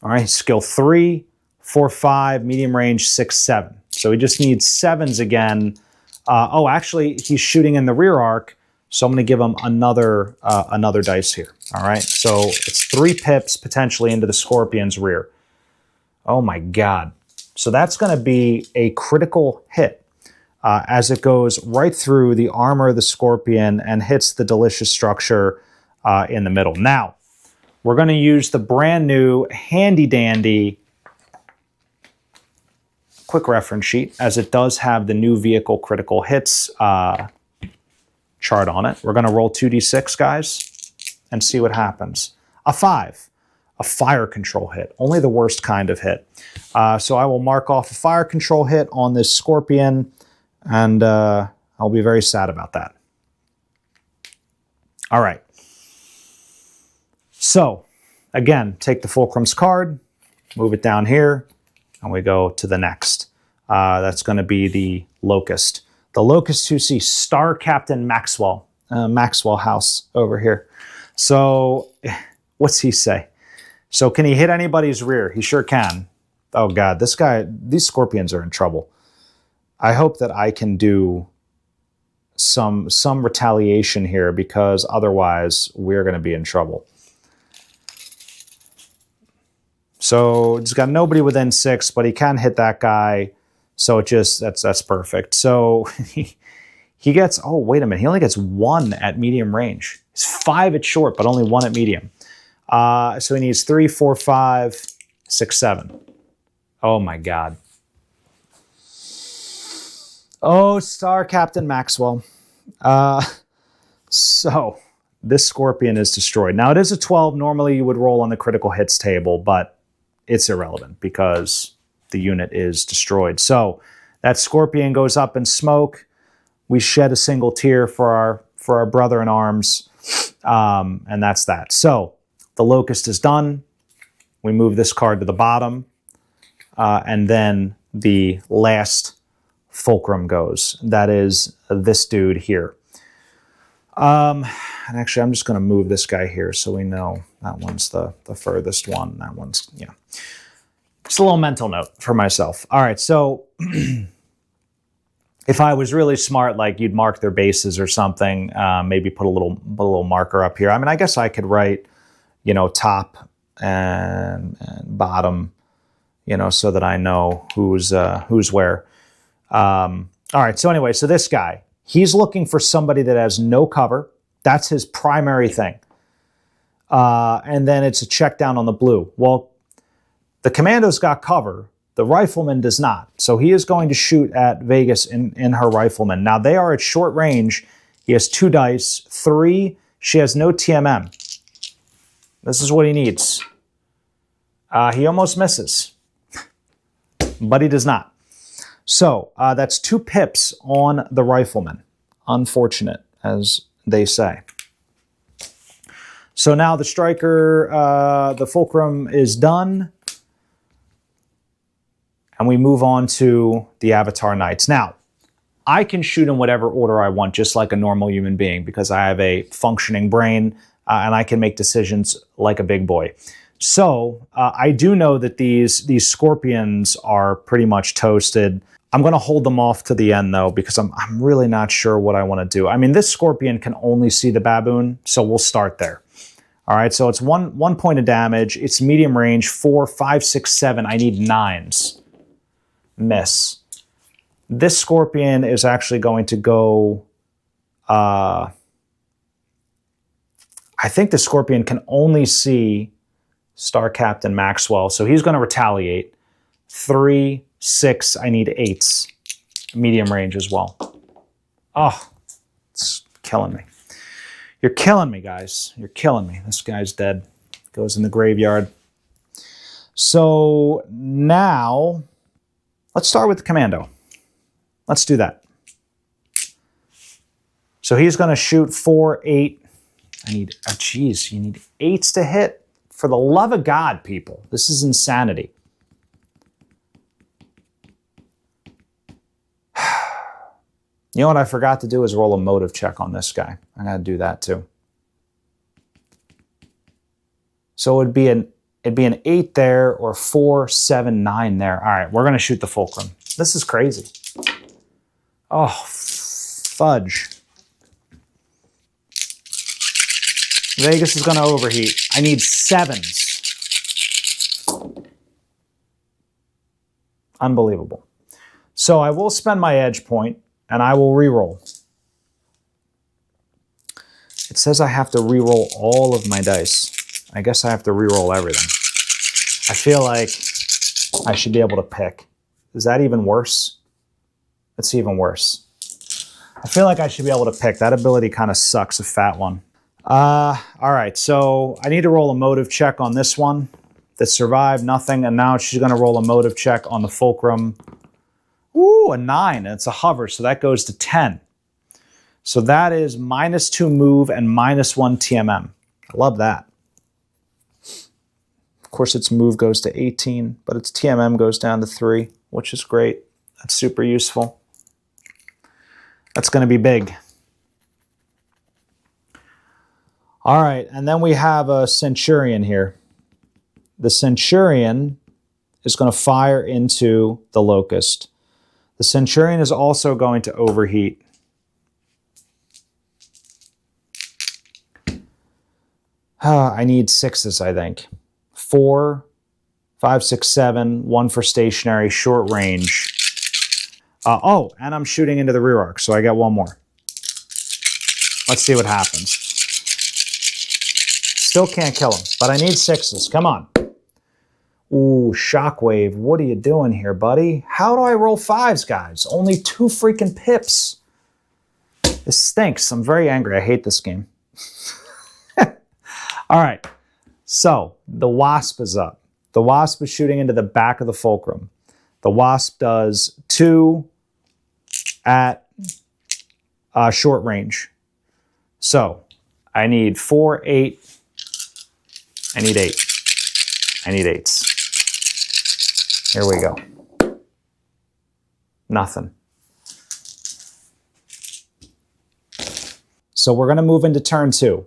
All right, skill 3, 4, 5, medium range, 6, 7. So he just needs 7s again. Oh, actually, he's shooting in the rear arc, so I'm going to give him another dice here. All right, so it's 3 pips potentially into the Scorpion's rear. Oh my God. So that's going to be a critical hit as it goes right through the armor of the Scorpion and hits the delicious structure in the middle. Now, we're going to use the brand new handy dandy quick reference sheet, as it does have the new vehicle critical hits chart on it. We're going to roll 2d6, guys, and see what happens. A 5, a fire control hit, only the worst kind of hit. So I will mark off a fire control hit on this Scorpion, and I'll be very sad about that. All right. So, again, take the Fulcrum's card, move it down here, and we go to the next. That's going to be the Locust. The Locust who see Star Captain Maxwell, Maxwell House over here. So, what's he say? So, can he hit anybody's rear? He sure can. Oh God, these Scorpions are in trouble. I hope that I can do some retaliation here, because otherwise we're going to be in trouble. So it's got nobody within 6, but he can hit that guy. So that's perfect. So he gets, oh, wait a minute. He only gets 1 at medium range. He's 5 at short, but only 1 at medium. So he needs 3, 4, 5, 6, 7. Oh my God. Oh, Star Captain Maxwell. So this Scorpion is destroyed. Now it is a 12. Normally you would roll on the critical hits table, but it's irrelevant because the unit is destroyed. So that Scorpion goes up in smoke. We shed a single tear for our brother in arms, and that's that. So the Locust is done. We move this card to the bottom, and then the last Fulcrum goes. That is this dude here. And actually, I'm just going to move this guy here so we know that one's the furthest one. That one's, yeah. Just a little mental note for myself. All right, so if I was really smart, like you'd mark their bases or something, maybe put a little marker up here. I mean, I guess I could write, top and bottom, so that I know who's where. All right, so anyway, so this guy, he's looking for somebody that has no cover, That's his primary thing. And then it's a check down on the blue. Well, the commando's got cover. The rifleman does not. So he is going to shoot at Vegas in her rifleman. Now, they are at short range. He has 2 dice, 3. She has no TMM. This is what he needs. He almost misses, but he does not. So that's 2 pips on the rifleman. Unfortunate, as they say. So now the striker, the fulcrum is done. And we move on to the Avatar Knights. Now, I can shoot in whatever order I want, just like a normal human being, because I have a functioning brain and I can make decisions like a big boy. So I do know that these scorpions are pretty much toasted. I'm going to hold them off to the end, though, because I'm really not sure what I want to do. I mean, this scorpion can only see the baboon, so we'll start there. All right, so it's one point of damage. It's medium range, 4, 5, 6, 7. I need 9s. Miss. This scorpion is actually going to go... I think the scorpion can only see Star Captain Maxwell, so he's going to retaliate. 3, 6, I need 8s. Medium range as well. Oh, it's killing me. You're killing me, guys. You're killing me. This guy's dead. Goes in the graveyard. So now, let's start with the commando. Let's do that. So he's going to shoot 4, 8. I need, oh geez, you need 8s to hit? For the love of God, people. This is insanity. You know what I forgot to do is roll a motive check on this guy. I got to do that too. So it'd be an 8 there, or 4, 7, 9 there. All right, we're going to shoot the fulcrum. This is crazy. Oh, fudge. Vegas is going to overheat. I need 7s. Unbelievable. So I will spend my edge point, and I will re-roll. It says I have to re-roll all of my dice. I guess I have to re-roll everything. I feel like I should be able to pick. Is that even worse? That's even worse. I feel like I should be able to pick. That ability kind of sucks, a fat one. All right, so I need to roll a motive check on this one. That survived, nothing, and now she's going to roll a motive check on the fulcrum. Ooh, a 9, and it's a hover, so that goes to 10. So that is -2 move and -1 TMM. I love that. Of course, its move goes to 18, but its TMM goes down to 3, which is great. That's super useful. That's going to be big. All right, and then we have a Centurion here. The Centurion is going to fire into the Locust. The Centurion is also going to overheat. I need 6s, I think. 4, 5, 6, 7, 1 for stationary, short range. Oh, and I'm shooting into the rear arc, so I get 1 more. Let's see what happens. Still can't kill him, but I need 6s. Come on. Ooh, Shockwave, what are you doing here, buddy? How do I roll 5s, guys? Only 2 freaking pips. This stinks. I'm very angry. I hate this game. All right, so the Wasp is up. The Wasp is shooting into the back of the fulcrum. The Wasp does 2 at short range. So I need 4, 8. I need 8. I need 8s. Here we go. Nothing. So we're going to move into turn 2.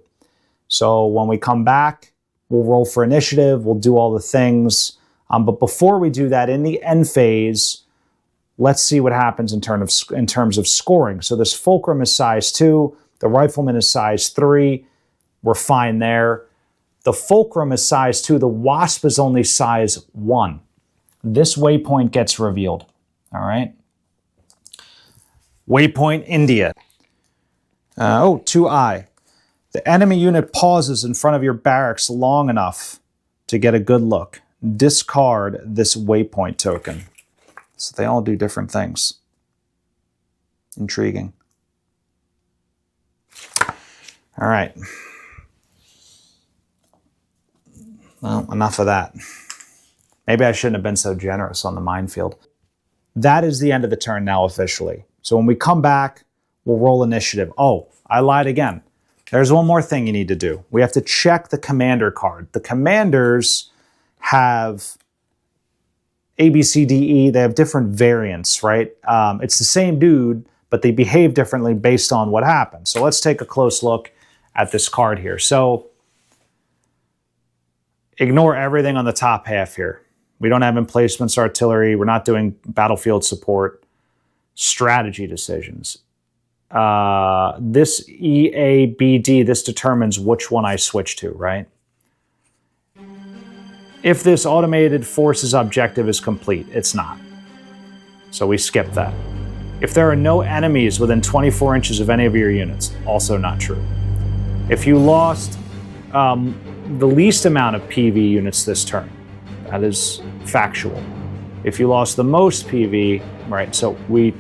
So when we come back, we'll roll for initiative. We'll do all the things. But before we do that, in the end phase, let's see what happens in terms of scoring. So this fulcrum is size 2. The rifleman is size 3. We're fine there. The fulcrum is size 2. The Wasp is only size 1. This waypoint gets revealed. All right. Waypoint India. 2I. The enemy unit pauses in front of your barracks long enough to get a good look. Discard this waypoint token. So they all do different things. Intriguing. All right. Well, enough of that. Maybe I shouldn't have been so generous on the minefield. That is the end of the turn now officially. So when we come back, we'll roll initiative. Oh, I lied again. There's one more thing you need to do. We have to check the commander card. The commanders have A, B, C, D, E. They have different variants, right? It's the same dude, but they behave differently based on what happened. So let's take a close look at this card here. So ignore everything on the top half here. We don't have emplacements, artillery. We're not doing battlefield support. Strategy decisions. This E, A, B, D, this determines which one I switch to, right? If this automated forces objective is complete, it's not. So we skip that. If there are no enemies within 24 inches of any of your units, also not true. If you lost the least amount of PV units this turn, that is factual. If you lost the most PV, right, so we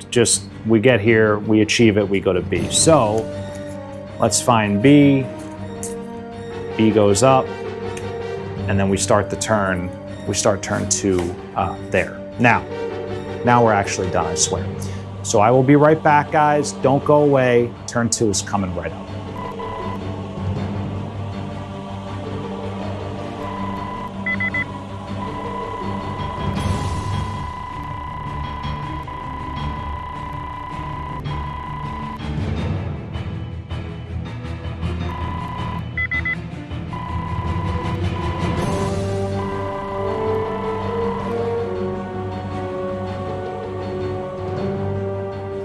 get here, we achieve it, we go to B. So let's find B. B goes up, and then we start the turn. We start turn 2 there. Now we're actually done, I swear. So I will be right back, guys. Don't go away. Turn 2 is coming right up.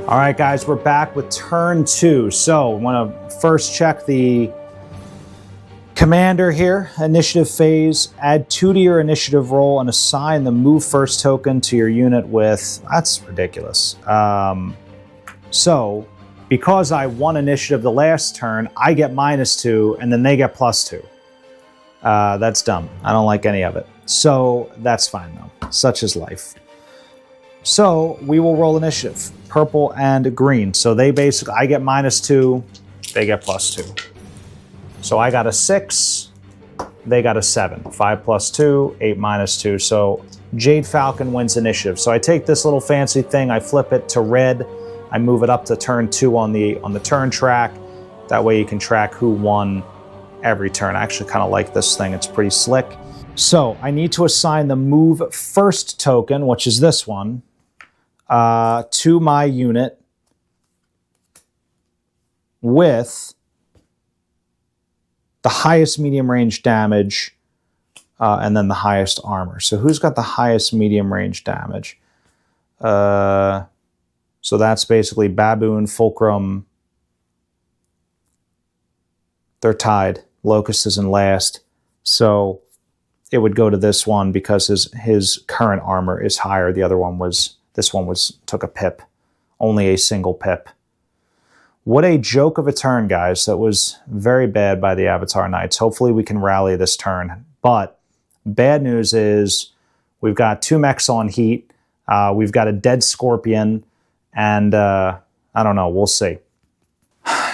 All right, guys, we're back with turn 2. So I want to first check the commander here, initiative phase. Add 2 to your initiative roll and assign the move first token to your unit with, that's ridiculous. So because I won initiative the last turn, I get -2 and then they get +2. That's dumb. I don't like any of it. So that's fine though, such is life. So we will roll initiative, purple and green. So they basically, I get -2, they get +2. So I got a 6, they got a 7. 5 + 2, 8 - 2. So Jade Falcon wins initiative. So I take this little fancy thing, I flip it to red, I move it up to turn 2 on the turn track. That way you can track who won every turn. I actually kind of like this thing, it's pretty slick. So I need to assign the move first token, which is this one, to my unit with the highest medium range damage and then the highest armor. So who's got the highest medium range damage? So that's basically Baboon, Fulcrum. They're tied. Locust is in last. So it would go to this one because his current armor is higher. The other one was, this one took a pip, only a single pip. What a joke of a turn, guys. That was very bad by the Avatar Knights. Hopefully we can rally this turn. But bad news is we've got 2 mechs on heat. We've got a dead Scorpion. And I don't know, we'll see.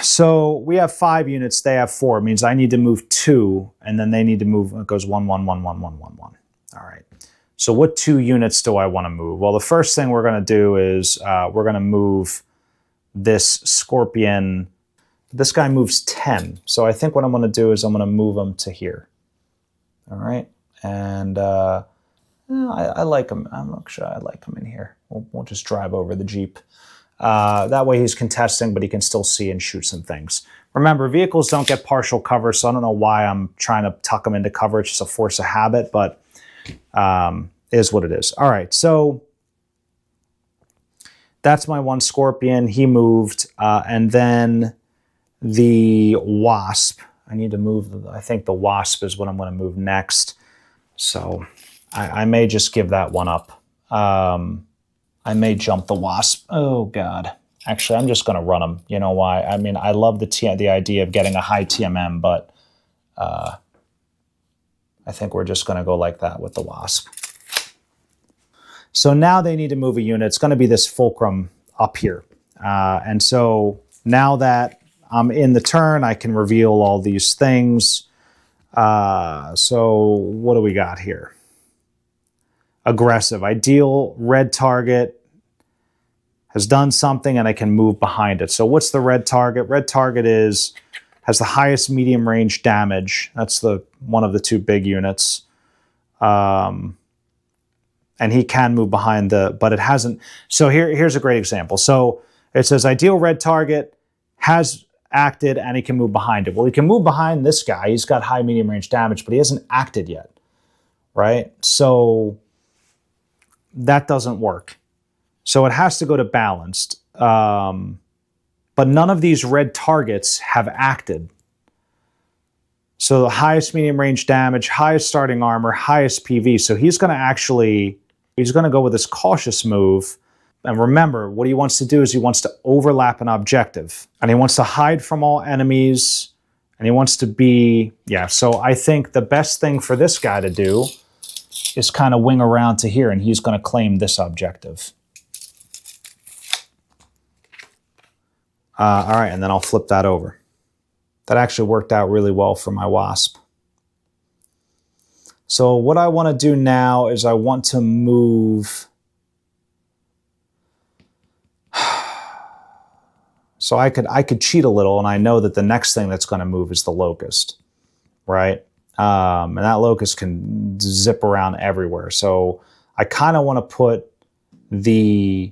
So we have 5 units, they have 4. It means I need to move 2, and then they need to move, it goes 1, 1, 1, 1, 1, 1, 1. All right. So what 2 units do I want to move? Well, the first thing we're going to do is we're going to move this Scorpion. This guy moves 10. So I think what I'm going to do is I'm going to move him to here. All right. And I like him. I'm not sure I like him in here. We'll just drive over the Jeep. That way he's contesting, but he can still see and shoot some things. Remember, vehicles don't get partial cover, so I don't know why I'm trying to tuck them into cover. It's just a force of habit, but is what it is. All right, so that's my one Scorpion. He moved. And then the Wasp. I need to move. I think the Wasp is what I'm going to move next. So I may just give that one up. I may jump the Wasp. Oh, God. Actually, I'm just going to run them. You know why? I mean, I love the idea of getting a high TMM, but I think we're just going to go like that with the Wasp. So now they need to move a unit. It's going to be this fulcrum up here. And so now that I'm in the turn, I can reveal all these things. So what do we got here? Aggressive. Ideal red target has done something and I can move behind it. So what's the red target? Red target has the highest medium range damage. That's one of the two big units. And he can move behind but it hasn't. So here's a great example. So it says ideal red target has acted and he can move behind it. Well, he can move behind this guy. He's got high medium range damage, but he hasn't acted yet, right? So that doesn't work. So it has to go to balanced. But none of these red targets have acted. So the highest medium range damage, highest starting armor, highest PV. So he's going to go with this cautious move. And remember, what he wants to do is he wants to overlap an objective. And he wants to hide from all enemies. And he wants to be, so I think the best thing for this guy to do is kind of wing around to here, and he's going to claim this objective. All right, and then I'll flip that over. That actually worked out really well for my Wasp. So what I want to do now is I want to move. So I could cheat a little, and I know that the next thing that's going to move is the Locust, right? And that Locust can zip around everywhere. So I kind of want to put the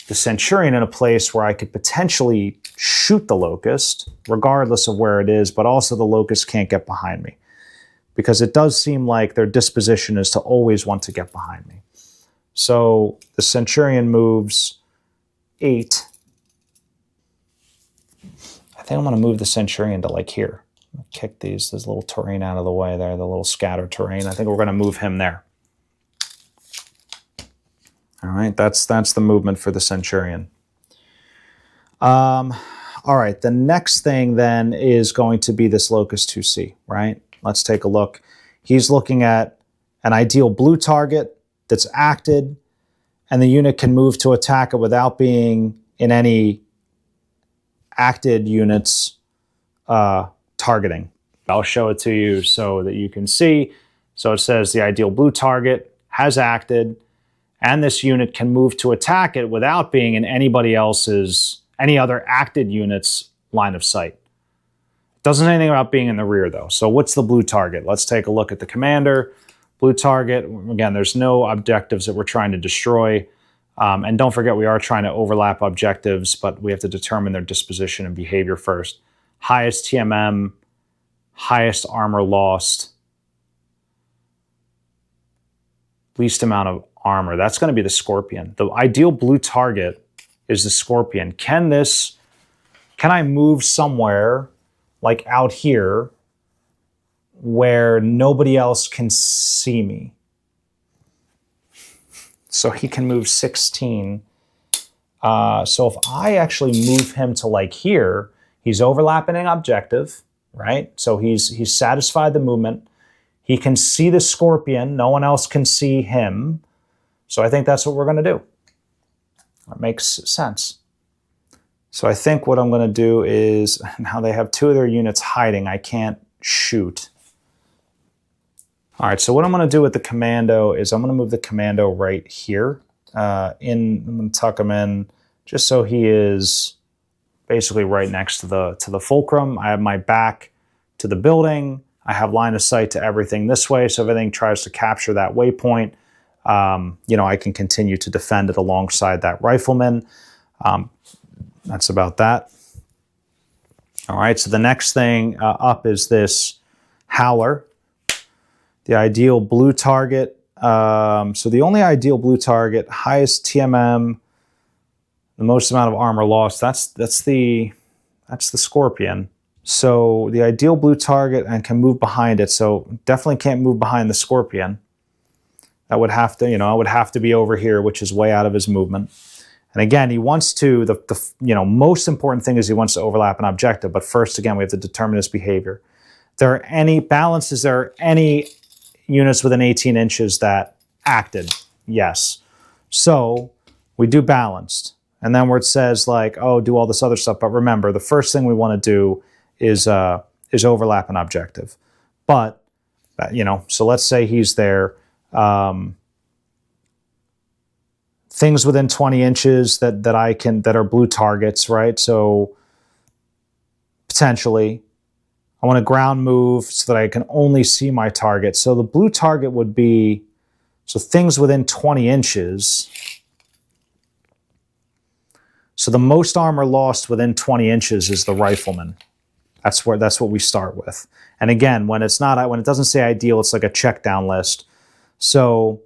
Centurion in a place where I could potentially shoot the Locust, regardless of where it is, but also the Locust can't get behind me. Because it does seem like their disposition is to always want to get behind me. So the Centurion moves 8. I think I'm going to move the Centurion to like here. Kick this little terrain out of the way there, the little scatter terrain. I think we're going to move him there. All right, that's the movement for the Centurion. All right, the next thing then is going to be this Locust 2C, right? Let's take a look. He's looking at an ideal blue target that's acted, and the unit can move to attack it without being in any acted units targeting. I'll show it to you so that you can see. So it says the ideal blue target has acted, and this unit can move to attack it without being in any other acted unit's line of sight. It doesn't say anything about being in the rear though. So what's the blue target? Let's take a look at the commander. Blue target, again, there's no objectives that we're trying to destroy. And don't forget, we are trying to overlap objectives, but we have to determine their disposition and behavior first. Highest TMM, highest armor lost, least amount of armor. That's going to be the Scorpion. The ideal blue target is the Scorpion. Can I move somewhere like out here where nobody else can see me? So he can move 16. So if I actually move him to like here, he's overlapping an objective, right? So he's satisfied the movement. He can see the Scorpion. No one else can see him. So I think that's what we're going to do. That makes sense. So I think what I'm going to do is, now they have 2 of their units hiding. I can't shoot. All right, so what I'm going to do with the Commando is I'm going to move the Commando right here. I'm going to tuck him in just so he is basically right next to the fulcrum. I have my back to the building. I have line of sight to everything this way, so if everything tries to capture that waypoint, I can continue to defend it alongside that rifleman. That's about that. All right, so the next thing up is this Howler. The ideal blue target. So the only ideal blue target, highest TMM, the most amount of armor lost. That's the Scorpion. So the ideal blue target and can move behind it. So definitely can't move behind the Scorpion. That would have to, I would have to be over here, which is way out of his movement. And again, he wants to, the most important thing is he wants to overlap an objective. But first, again, we have to determine his behavior. There are any balances, there are any units within 18 inches that acted? Yes. So we do balanced. And then where it says like, oh, do all this other stuff. But remember, the first thing we want to do is overlap an objective. But, so let's say he's there. Things within 20 inches that are blue targets, right? So potentially I want to ground move so that I can only see my target. So the blue target would be, so things within 20 inches. So the most armor lost within 20 inches is the rifleman. That's what we start with. And again, when it doesn't say ideal, it's like a check down list. So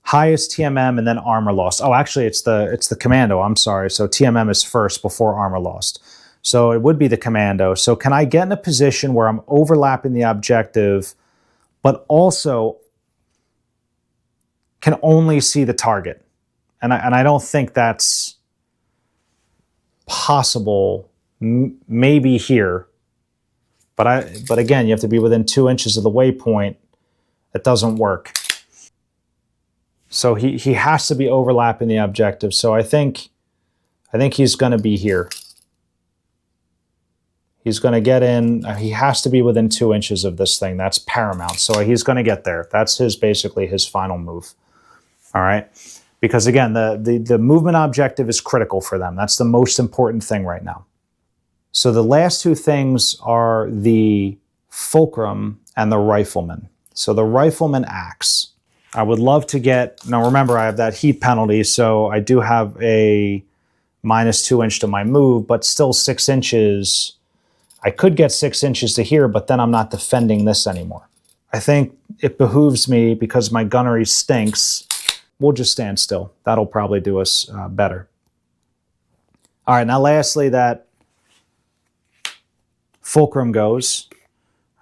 highest TMM and then armor lost. Oh, actually, it's the commando. I'm sorry. So TMM is first before armor lost. So it would be the commando. So can I get in a position where I'm overlapping the objective, but also can only see the target? And I don't think that's possible. Maybe here, but again, you have to be within 2 inches of the waypoint. It doesn't work. So he has to be overlapping the objective. So I think he's going to be here. He's going to get in. He has to be within 2 inches of this thing. That's paramount. So he's going to get there. That's basically his final move. All right. Because again, the movement objective is critical for them. That's the most important thing right now. So the last two things are the fulcrum and the rifleman. So the rifleman axe. I would love to get, now remember I have that heat penalty, so I do have a -2 inch to my move, but still 6 inches. I could get 6 inches to here, but then I'm not defending this anymore. I think it behooves me, because my gunnery stinks, we'll just stand still. That'll probably do us better. All right, now lastly, that fulcrum goes.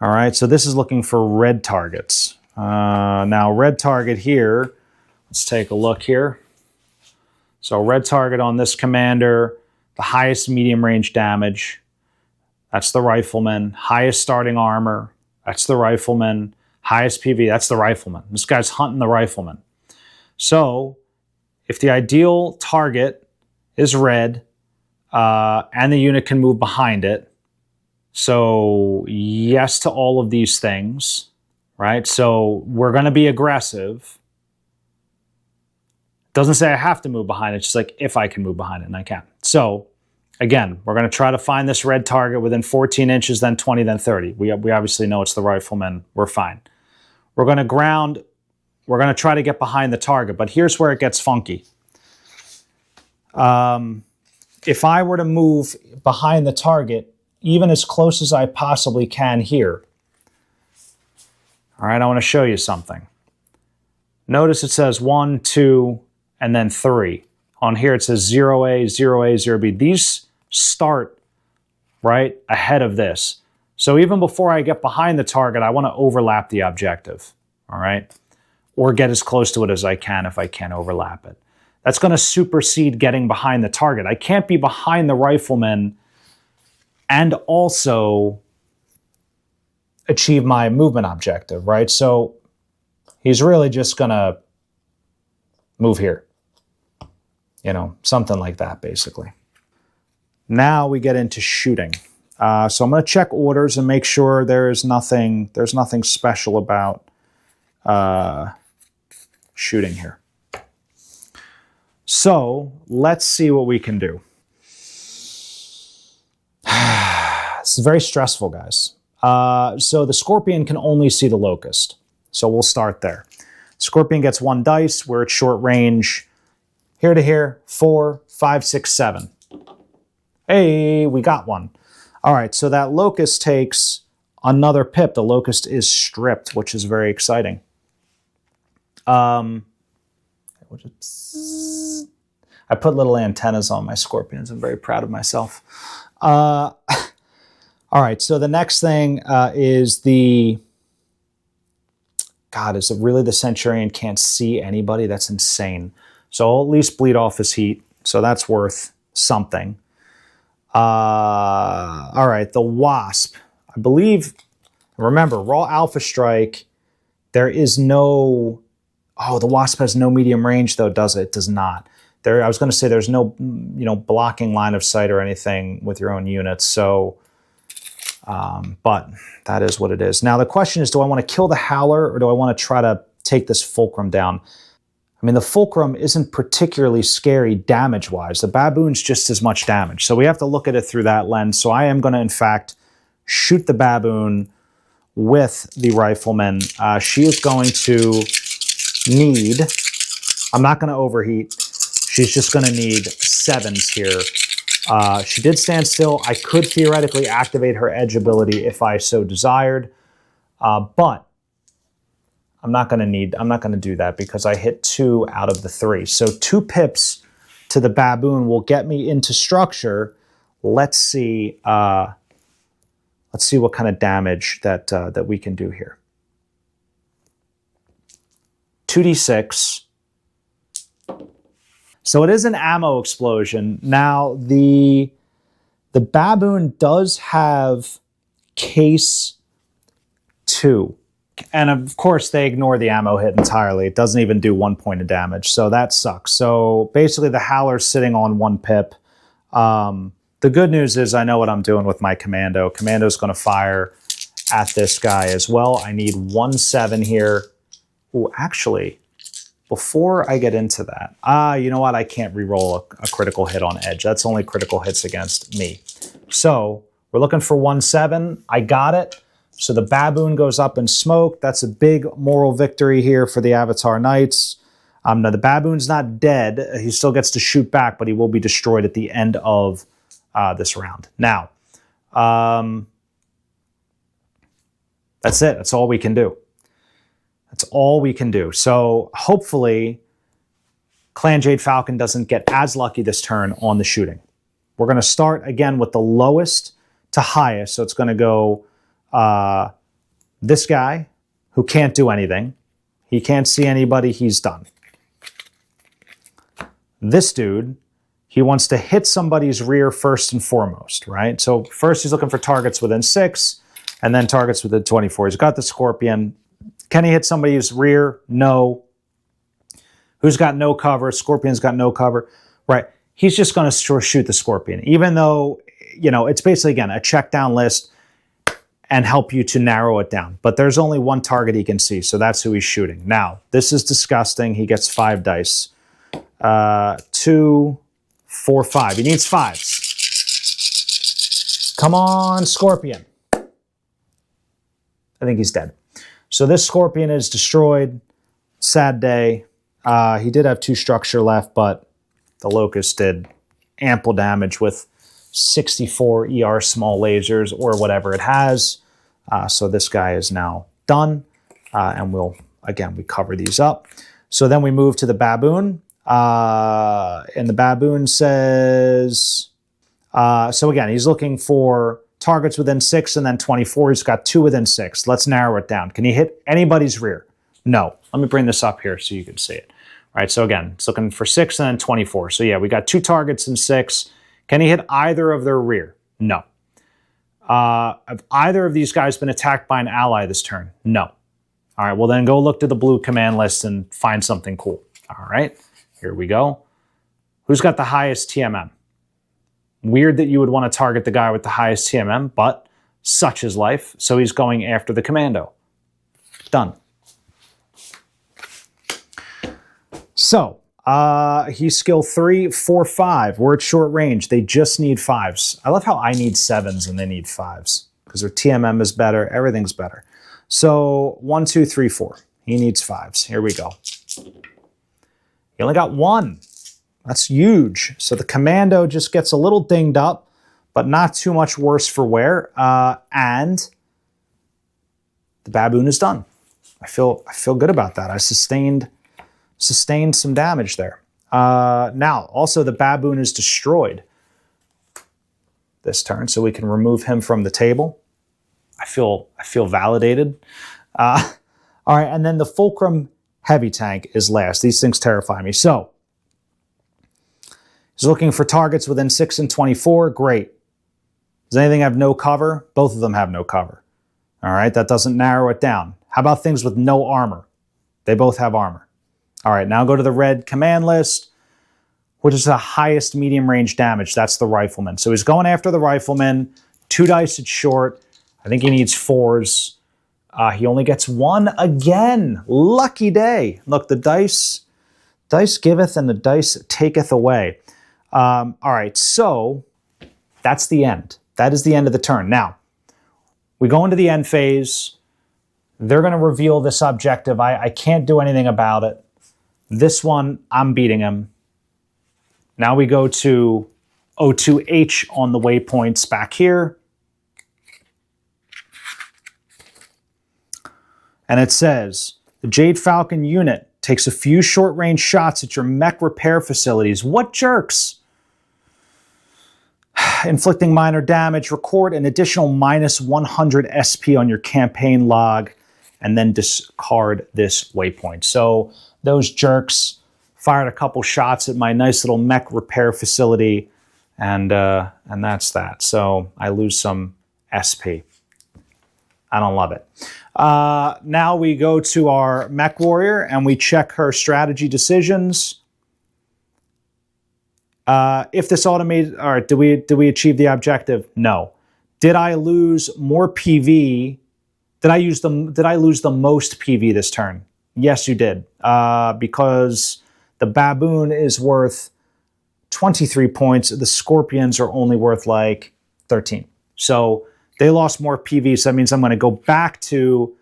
All right, so this is looking for red targets. Now red target here, let's take a look here. So red target on this commander, the highest medium range damage, that's the rifleman. Highest starting armor, that's the rifleman. Highest PV, that's the rifleman. This guy's hunting the rifleman. So if the ideal target is red and the unit can move behind it, so yes to all of these things, right? So we're going to be aggressive. Doesn't say I have to move behind it. It's just like if I can move behind it, and I can. So again, we're going to try to find this red target within 14 inches, then 20, then 30. We obviously know it's the rifleman. We're fine. We're going to ground. We're going to try to get behind the target. But here's where it gets funky. If I were to move behind the target, even as close as I possibly can here, all right, I want to show you something. Notice it says 1, 2, and then 3. On here it says 0A, 0A, 0B. These start right ahead of this. So even before I get behind the target, I want to overlap the objective, all right? Or get as close to it as I can if I can't overlap it. That's going to supersede getting behind the target. I can't be behind the rifleman and also achieve my movement objective, right? So he's really just going to move here. Something like that, basically. Now we get into shooting. So I'm going to check orders and make sure there's nothing special about shooting here. So let's see what we can do. This is very stressful, guys. So the Scorpion can only see the Locust. So we'll start there. Scorpion gets 1 dice. We're at short range. Here to here, 4, 5, 6, 7. Hey, we got one. All right, so that Locust takes another pip. The Locust is stripped, which is very exciting. I put little antennas on my Scorpions. I'm very proud of myself. All right, so the next thing is the God, is it really the Centurion can't see anybody? That's insane. So I'll at least bleed off his heat. So that's worth something. All right, the Wasp. I believe, remember, raw Alpha Strike, there is no... Oh, the Wasp has no medium range, though, does it? It does not. I was going to say there's no, blocking line of sight or anything with your own units. So, but that is what it is. Now, the question is, do I want to kill the Howler or do I want to try to take this Fulcrum down? I mean, the Fulcrum isn't particularly scary damage-wise. The Baboon's just as much damage. So we have to look at it through that lens. So I am going to, in fact, shoot the Baboon with the Rifleman. She is going to need... I'm not going to overheat. She's just going to need 7s here. She did stand still. I could theoretically activate her edge ability if I so desired, but I'm not going to do that because I hit 2 out of the 3. So 2 pips to the Baboon will get me into structure. Let's see what kind of damage that we can do here. 2d6. So it is an ammo explosion. Now, the Baboon does have case 2. And of course, they ignore the ammo hit entirely. It doesn't even do 1 point of damage. So that sucks. So basically, the Howler's sitting on 1 pip. The good news is I know what I'm doing with my Commando. Commando's going to fire at this guy as well. I need 1/7 here. Ooh, actually... Before I get into that, you know what? I can't reroll a critical hit on edge. That's only critical hits against me. So we're looking for 1/7. I got it. So the Baboon goes up in smoke. That's a big moral victory here for the Avatar Knights. Now the Baboon's not dead. He still gets to shoot back, but he will be destroyed at the end of this round. Now, that's it. That's all we can do. That's all we can do. So hopefully Clan Jade Falcon doesn't get as lucky this turn on the shooting. We're going to start again with the lowest to highest. So it's going to go this guy who can't do anything. He can't see anybody. He's done. This dude, he wants to hit somebody's rear first and foremost, right? So first he's looking for targets within 6 and then targets within 24. He's got the Scorpion. Can he hit somebody's rear? No. Who's got no cover? Scorpion's got no cover. Right. He's just going to shoot the Scorpion, even though, it's basically, again, a check down list and help you to narrow it down. But there's only 1 target he can see, so that's who he's shooting. Now, this is disgusting. He gets 5 dice. 2, 4, 5. He needs 5s. Come on, Scorpion. I think he's dead. So this Scorpion is destroyed. Sad day. He did have 2 structure left, but the Locust did ample damage with 64 ER small lasers or whatever it has. So this guy is now done. And we cover these up. So then we move to the Baboon. And the Baboon says... so again, he's looking for... targets within 6 and then 24. He's got 2 within 6. Let's narrow it down. Can he hit anybody's rear? No. Let me bring this up here so you can see it. All right, so again, it's looking for 6 and then 24. So yeah, we got 2 targets in 6. Can he hit either of their rear? No. Have either of these guys been attacked by an ally this turn? No. All right, well then go look to the blue command list and find something cool. All right, here we go. Who's got the highest TMM? Weird that you would want to target the guy with the highest TMM, but such is life. So he's going after the Commando. Done. So, he's skill 3, 4, 5. We're at short range. They just need 5s. I love how I need 7s and they need 5s because their TMM is better. Everything's better. So 1, 2, 3, 4. He needs 5s. Here we go. He only got 1. That's huge. So the Commando just gets a little dinged up, but not too much worse for wear. And the Baboon is done. I feel good about that. I sustained some damage there. Now, also the Baboon is destroyed this turn, so we can remove him from the table. I feel validated. All All right, and then the Fulcrum heavy tank is last. These things terrify me. So, he's looking for targets within 6 and 24. Great. Does anything have no cover? Both of them have no cover. All right, that doesn't narrow it down. How about things with no armor? They both have armor. All right, now go to the red command list, which is the highest medium range damage. That's the rifleman. So he's going after the rifleman. 2 dice, it's short. I think he needs 4s. He only gets 1 again. Lucky day. Look, the dice giveth and the dice taketh away. All right, so that's the end. That is the end of the turn. Now, we go into the end phase. They're going to reveal this objective. I can't do anything about it. This one, I'm beating him. Now we go to O2H on the waypoints back here. And it says, the Jade Falcon unit takes a few short-range shots at your mech repair facilities. What jerks? Inflicting minor damage. Record an additional -100 SP on your campaign log, and then discard this waypoint. So those jerks fired a couple shots at my nice little mech repair facility, and that's that. So I lose some SP. I don't love it. Now we go to our mech warrior and we check her strategy decisions. If this automated, all right, did we achieve the objective? No. Did I lose more PV? Did I lose the most PV this turn? Yes, you did. Because the baboon is worth 23 points. The scorpions are only worth like 13. So they lost more PV, so that means I'm going to go back to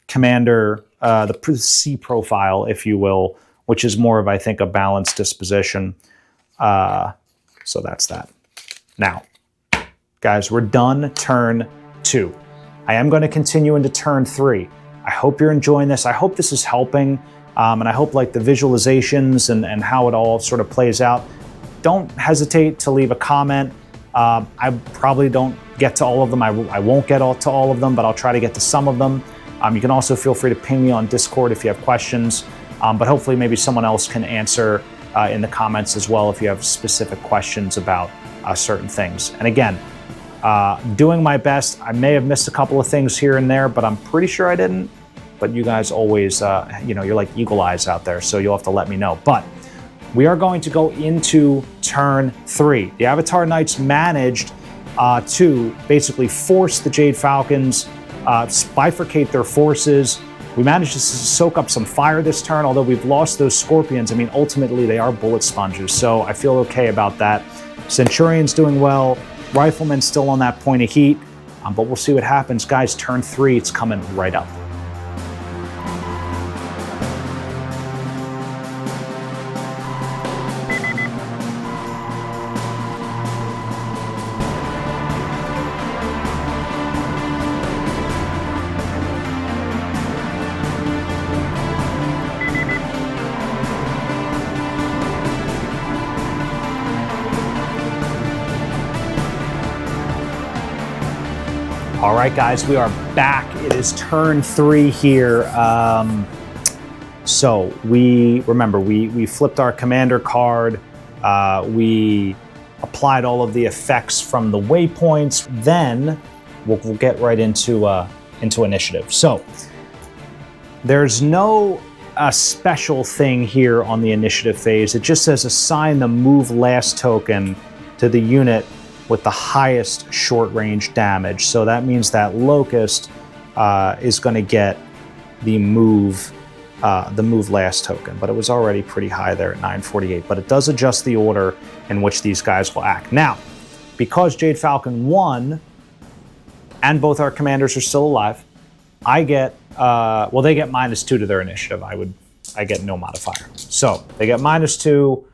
Commander, the C profile, if you will, which is more of, I think, a balanced disposition. So that's that. Now, guys, we're done turn 2. I am going to continue into turn 3. I hope you're enjoying this. I hope this is helping, and I hope like the visualizations and how it all sort of plays out. Don't hesitate to leave a comment. I probably don't get to all of them. I won't get to all of them, but I'll try to get to some of them. You can also feel free to ping me on Discord if you have questions, but hopefully maybe someone else can answer in the comments as well if you have specific questions about certain things. And again, doing my best. I may have missed a couple of things here and there, but I'm pretty sure I didn't. But you guys always, you're like eagle eyes out there, so you'll have to let me know. But we are going to go into turn 3. The Avatar Knights managed to basically force the Jade Falcons, bifurcate their forces. We managed to soak up some fire this turn, although we've lost those Scorpions. I mean, ultimately, they are bullet sponges, so I feel okay about that. Centurion's doing well. Rifleman's still on that point of heat, but we'll see what happens. Guys, turn 3, it's coming right up. All right, guys, we are back. It is turn 3 here. So we flipped our commander card. We applied all of the effects from the waypoints. Then we'll get right into initiative. So there's no special thing here on the initiative phase. It just says assign the move last token to the unit with the highest short-range damage. So that means that Locust is going to get the move last token, but it was already pretty high there at 948. But it does adjust the order in which these guys will act. Now, because Jade Falcon won, and both our commanders are still alive, I get they get -2 to their initiative. I get no modifier. So they get -2.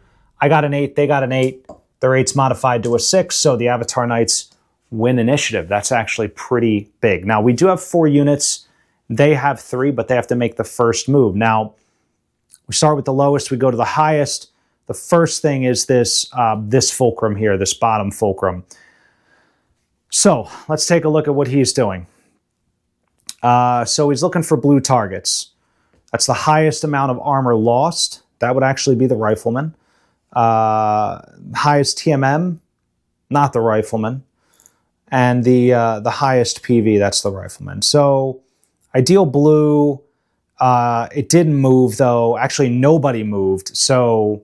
I got an 8. They got an 8. Their 8's modified to a 6, so the Avatar Knights win initiative. That's actually pretty big. Now, we do have 4 units. They have 3, but they have to make the first move. Now, we start with the lowest. We go to the highest. The first thing is this fulcrum here, this bottom fulcrum. So let's take a look at what he's doing. So he's looking for blue targets. That's the highest amount of armor lost. That would actually be the rifleman. Highest TMM, not the rifleman. And the highest PV, that's the rifleman. So ideal blue, it didn't move though. Actually, nobody moved. So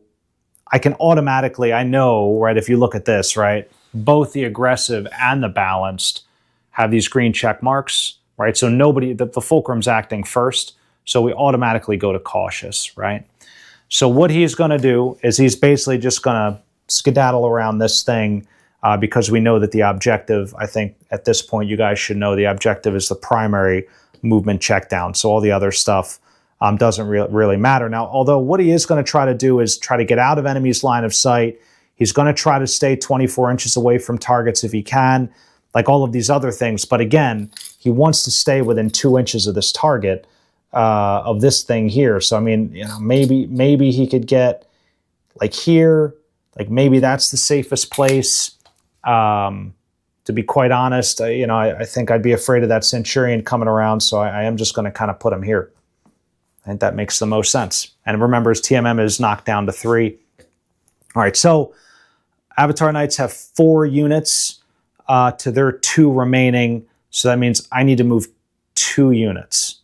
I can automatically, I know, right, if you look at this, right, both the aggressive and the balanced have these green check marks, right? So nobody, the fulcrum's acting first. So we automatically go to cautious, right? So what he's going to do is he's basically just going to skedaddle around this thing because we know that the objective, I think at this point you guys should know the objective is the primary movement check down. So all the other stuff doesn't really matter. Now, although what he is going to try to do is try to get out of enemy's line of sight. He's going to try to stay 24 inches away from targets if he can, like all of these other things. But again, he wants to stay within 2 inches of this target. Of this thing here. So I mean, you know, maybe he could get like here, like maybe that's the safest place. To be quite honest, you know, I think I'd be afraid of that Centurion coming around, so I am just going to kind of put him here. I think that makes the most sense. And remember, his TMM is knocked down to 3. All right, so Avatar Knights have 4 units to their 2 remaining, so that means I need to move 2 units.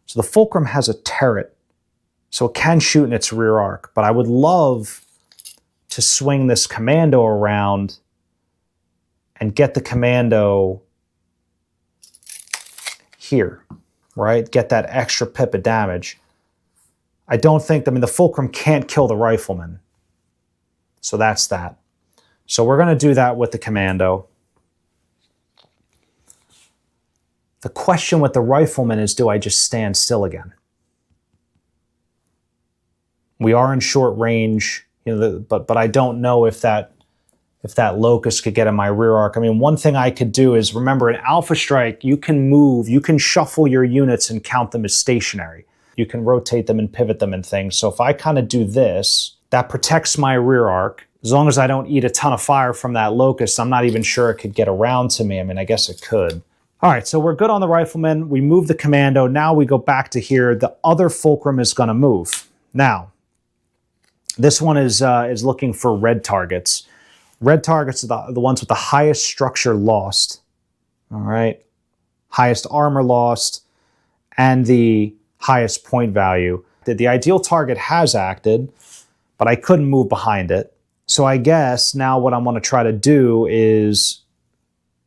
So the fulcrum has a turret, so it can shoot in its rear arc, but I would love to swing this commando around and get the commando here, right? Get that extra pip of damage. I don't think, I mean, the fulcrum can't kill the rifleman. So that's that. So we're going to do that with the commando. The question with the rifleman is, do I just stand still again? We are in short range, you know, but I don't know if that locust could get in my rear arc. I mean, one thing I could do is, remember, in Alpha Strike, you can move, you can shuffle your units and count them as stationary. You can rotate them and pivot them and things. So if I kind of do this, that protects my rear arc. As long as I don't eat a ton of fire from that locust, I'm not even sure it could get around to me. I mean, I guess it could. All right, so we're good on the rifleman. We move the commando. Now we go back to here. The other fulcrum is going to move. Now, this one is looking for red targets. Red targets are the ones with the highest structure lost. All right, highest armor lost, and the highest point value. The ideal target has acted, but I couldn't move behind it. So I guess now what I'm going to try to do is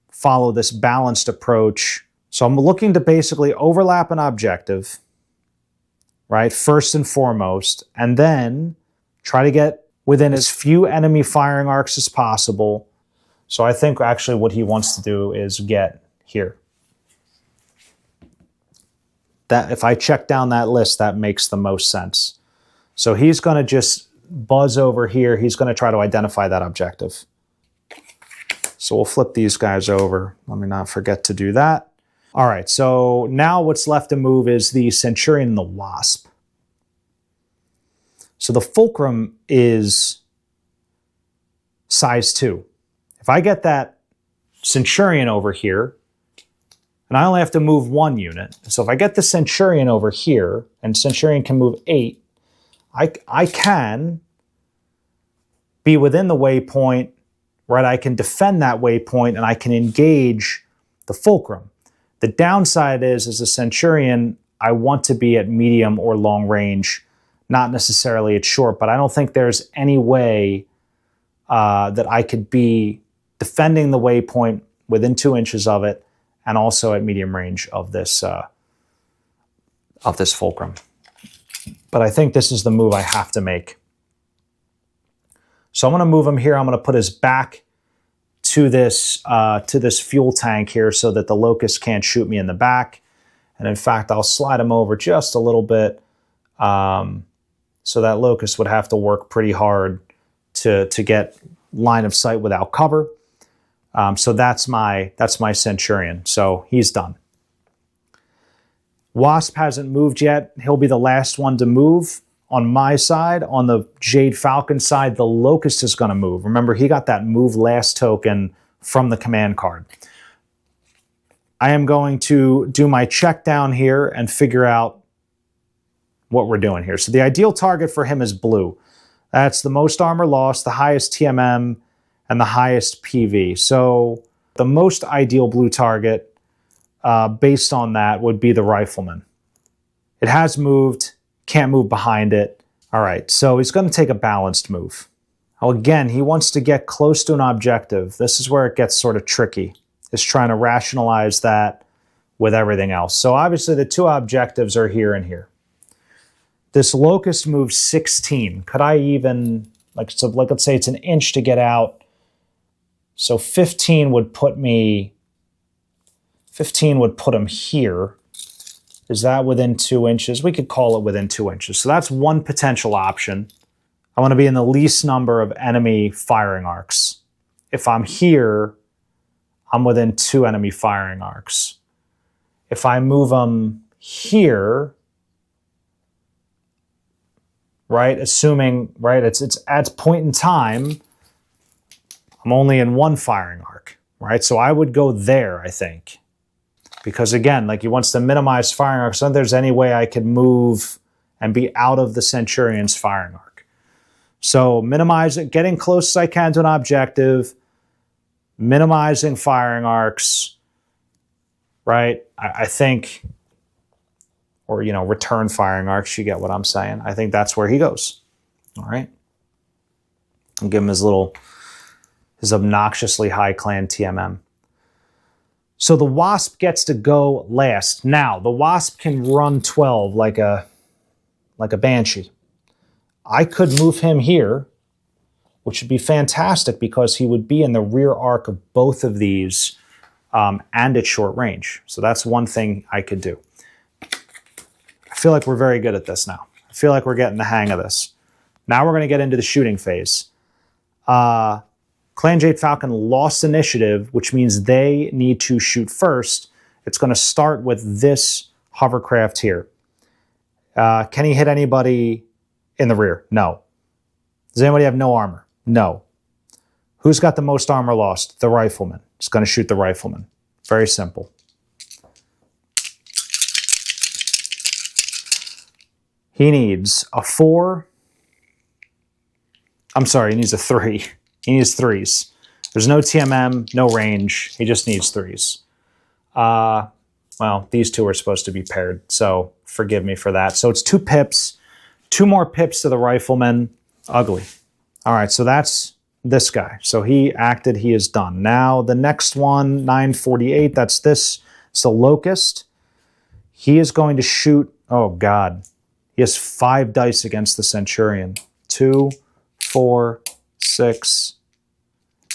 follow this balanced approach. So I'm looking to basically overlap an objective, right, first and foremost, and then try to get within as few enemy firing arcs as possible. So I think actually what he wants to do is get here. That, if I check down that list, that makes the most sense. So he's going to just buzz over here. He's going to try to identify that objective. So we'll flip these guys over. Let me not forget to do that. All right, so now what's left to move is the Centurion and the Wasp. So the fulcrum is size 2. If I get that Centurion over here, and I only have to move 1 unit. So if I get the Centurion over here, and Centurion can move 8, I can be within the waypoint, right? I can defend that waypoint and I can engage the fulcrum. The downside is, as a Centurion, I want to be at medium or long range, not necessarily at short, but I don't think there's any way that I could be defending the waypoint within 2 inches of it and also at medium range of this fulcrum. But I think this is the move I have to make. So I'm going to move him here. I'm going to put his back to this fuel tank here so that the locust can't shoot me in the back. And in fact, I'll slide him over just a little bit so that locust would have to work pretty hard to get line of sight without cover. So that's my Centurion. So he's done. Wasp hasn't moved yet. He'll be the last one to move. On my side, on the Jade Falcon side, the Locust is going to move. Remember, he got that move last token from the command card. I am going to do my check down here and figure out what we're doing here. So the ideal target for him is blue. That's the most armor lost, the highest TMM, and the highest PV. So the most ideal blue target, based on that, would be the rifleman. It has moved, can't move behind it. All right, so he's going to take a balanced move. Well, again, he wants to get close to an objective. This is where it gets sort of tricky, is trying to rationalize that with everything else. So obviously the two objectives are here and here. This locust moves 16. Could I even, like let's say it's an inch to get out. So 15 would put me, 15 would put him here. Is that within 2 inches? We could call it within 2 inches. So that's one potential option. I want to be in the least number of enemy firing arcs. If I'm here, I'm within 2 enemy firing arcs. If I move them here, right, assuming, right, it's at point in time, I'm only in 1 firing arc, right? So I would go there, I think. Because again, like he wants to minimize firing arcs. So if there's any way I could move and be out of the Centurion's firing arc. So minimize it, getting close as I can to an objective, minimizing firing arcs, right? I think, or, you know, return firing arcs, you get what I'm saying. I think that's where he goes, all right? I'll give him his obnoxiously high clan TMM. So the Wasp gets to go last. Now, the Wasp can run 12 like a Banshee. I could move him here, which would be fantastic because he would be in the rear arc of both of these and at short range. So that's one thing I could do. I feel like we're very good at this now. I feel like we're getting the hang of this. Now we're going to get into the shooting phase. Clan Jade Falcon lost initiative, which means they need to shoot first. It's going to start with this hovercraft here. Can he hit anybody in the rear? No. Does anybody have no armor? No. Who's got the most armor lost? The rifleman. He's going to shoot the rifleman. Very simple. He needs a 4. I'm sorry, he needs a 3. He needs 3s. There's no TMM, no range. He just needs 3s. Well, these two are supposed to be paired, so forgive me for that. So it's 2 pips. 2 more pips to the rifleman. Ugly. All right, so that's this guy. So he acted, he is done. Now the next one, 948, that's this. It's the Locust. He is going to shoot, oh God. He has 5 dice against the Centurion. 2, 4, 6,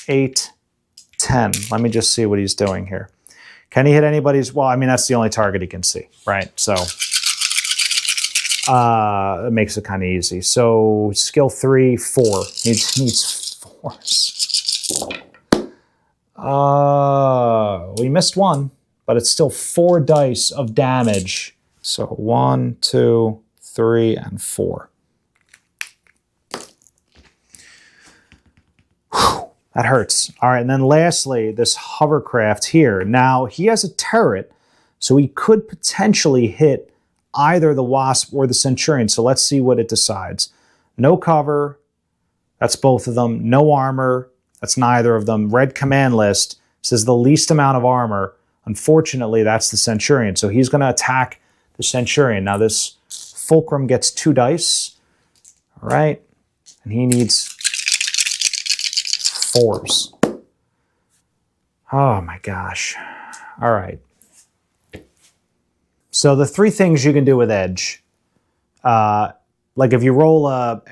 8, 10. Let me just see what he's doing here. Can he hit anybody's? Well, I mean, that's the only target he can see, right? So it makes it kind of easy. So skill 3, 4. Needs 4s. We missed 1, but it's still 4 dice of damage. So 1, 2, 3, and 4. That hurts. All right, and then lastly, this hovercraft here. Now, he has a turret, so he could potentially hit either the Wasp or the Centurion. So let's see what it decides. No cover, that's both of them. No armor, that's neither of them. Red command list says the least amount of armor. Unfortunately, that's the Centurion. So he's going to attack the Centurion. Now, this Fulcrum gets 2 dice. All right, and he needs 4s. Oh my gosh. All right. So the 3 things you can do with Edge, like if you roll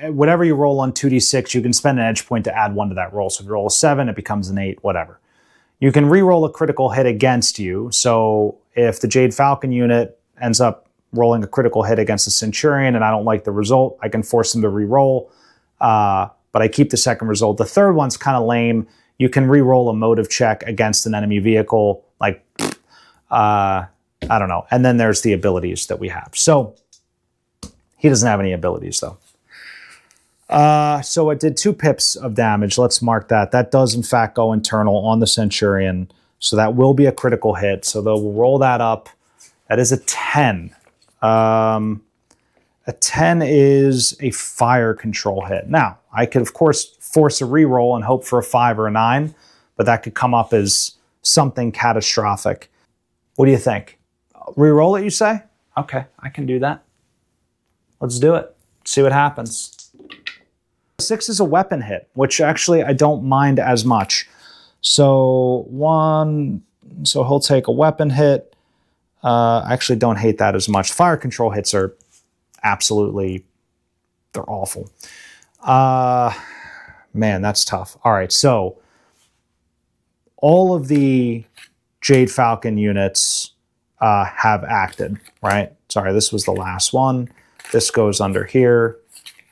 whatever you roll on 2d6, you can spend an Edge point to add 1 to that roll. So if you roll a 7, it becomes an 8, whatever. You can re-roll a critical hit against you. So if the Jade Falcon unit ends up rolling a critical hit against the Centurion and I don't like the result, I can force them to re-roll. But I keep the second result. The third one's kind of lame. You can re-roll a motive check against an enemy vehicle. Like, I don't know. And then there's the abilities that we have. So he doesn't have any abilities, though. So it did 2 pips of damage. Let's mark that. That does, in fact, go internal on the Centurion. So that will be a critical hit. So they'll roll that up. That is a 10. A 10 is a fire control hit. Now, I could, of course, force a reroll and hope for a 5 or a 9, but that could come up as something catastrophic. What do you think? Reroll it, you say? Okay, I can do that. Let's do it. See what happens. 6 is a weapon hit, which actually I don't mind as much. So he'll take a weapon hit. I actually don't hate that as much. Fire control hits are absolutely, they're awful. Man, that's tough. All right, so all of the Jade Falcon units have acted, right? Sorry, this was the last one. This goes under here.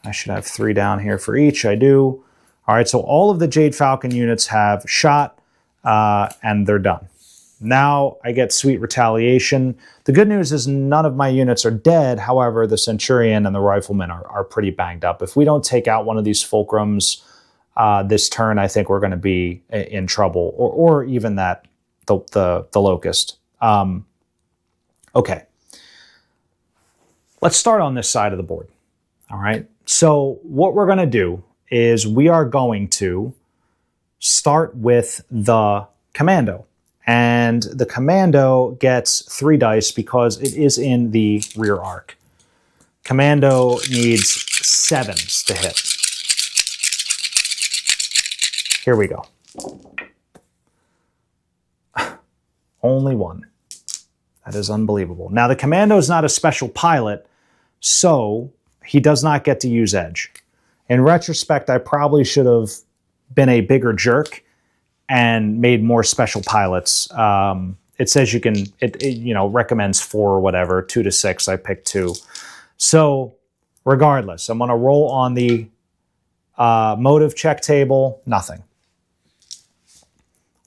I should have 3 down here for each. I do. All right, so all of the Jade Falcon units have shot, and they're done. Now I get Sweet Retaliation. The good news is none of my units are dead. However, the Centurion and the Rifleman are pretty banged up. If we don't take out one of these Fulcrums this turn, I think we're going to be in trouble, or even that the Locust. Okay. Let's start on this side of the board. All right. So what we're going to do is we are going to start with the Commando. And the Commando gets 3 dice because it is in the rear arc. Commando needs 7s to hit. Here we go. Only 1. That is unbelievable. Now, the Commando is not a special pilot, so he does not get to use edge. In retrospect, I probably should have been a bigger jerk and made more special pilots. It says you can, it recommends 4 or whatever, 2 to 6. I picked 2. So regardless, I'm going to roll on the motive check table. Nothing.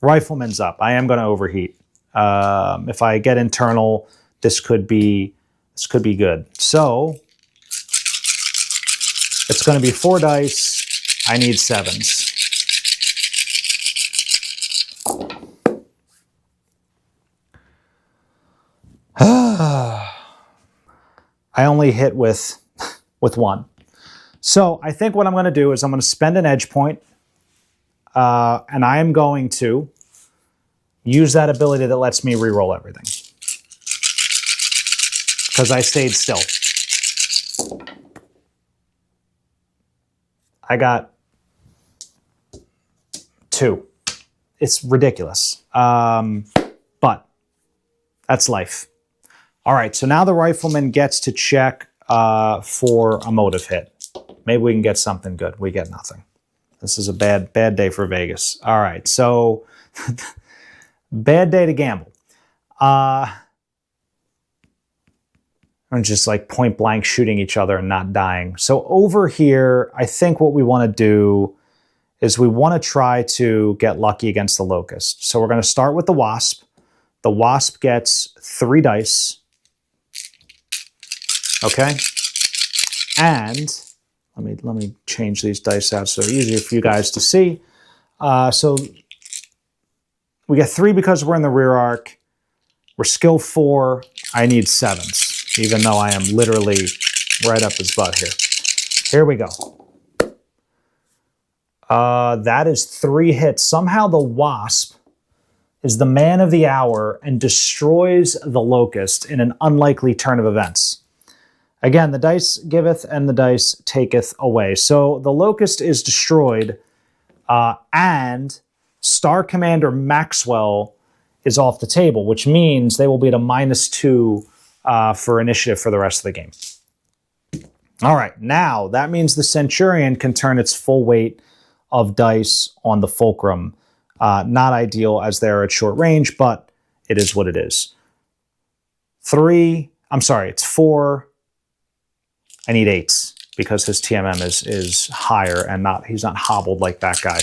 Rifleman's up. I am going to overheat. If I get internal, this could be good. So it's going to be 4 dice. I need 7s. I only hit with 1. So I think what I'm going to do is I'm going to spend an edge point, and I am going to use that ability that lets me reroll everything. Because I stayed still. I got 2. It's ridiculous. But that's life. All right, so now the Rifleman gets to check for a motive hit. Maybe we can get something good. We get nothing. This is a bad day for Vegas. All right, so bad day to gamble. I'm just like point blank shooting each other and not dying. So over here, I think what we want to do is we want to try to get lucky against the Locust. So we're going to start with the Wasp. The Wasp gets 3 dice. Okay. And let me change these dice out so they're easier for you guys to see. So we get 3 because we're in the rear arc. We're skill 4. I need 7s, even though I am literally right up his butt here. Here we go. That is 3 hits. Somehow the Wasp is the man of the hour and destroys the Locust in an unlikely turn of events. Again, the dice giveth and the dice taketh away. So the Locust is destroyed, and Star Commander Maxwell is off the table, which means they will be at a -2 for initiative for the rest of the game. All right, now that means the Centurion can turn its full weight of dice on the Fulcrum. Not ideal as they're at short range, but it is what it is. 3, I'm sorry, it's 4. I need 8s because his TMM is higher and he's not hobbled like that guy.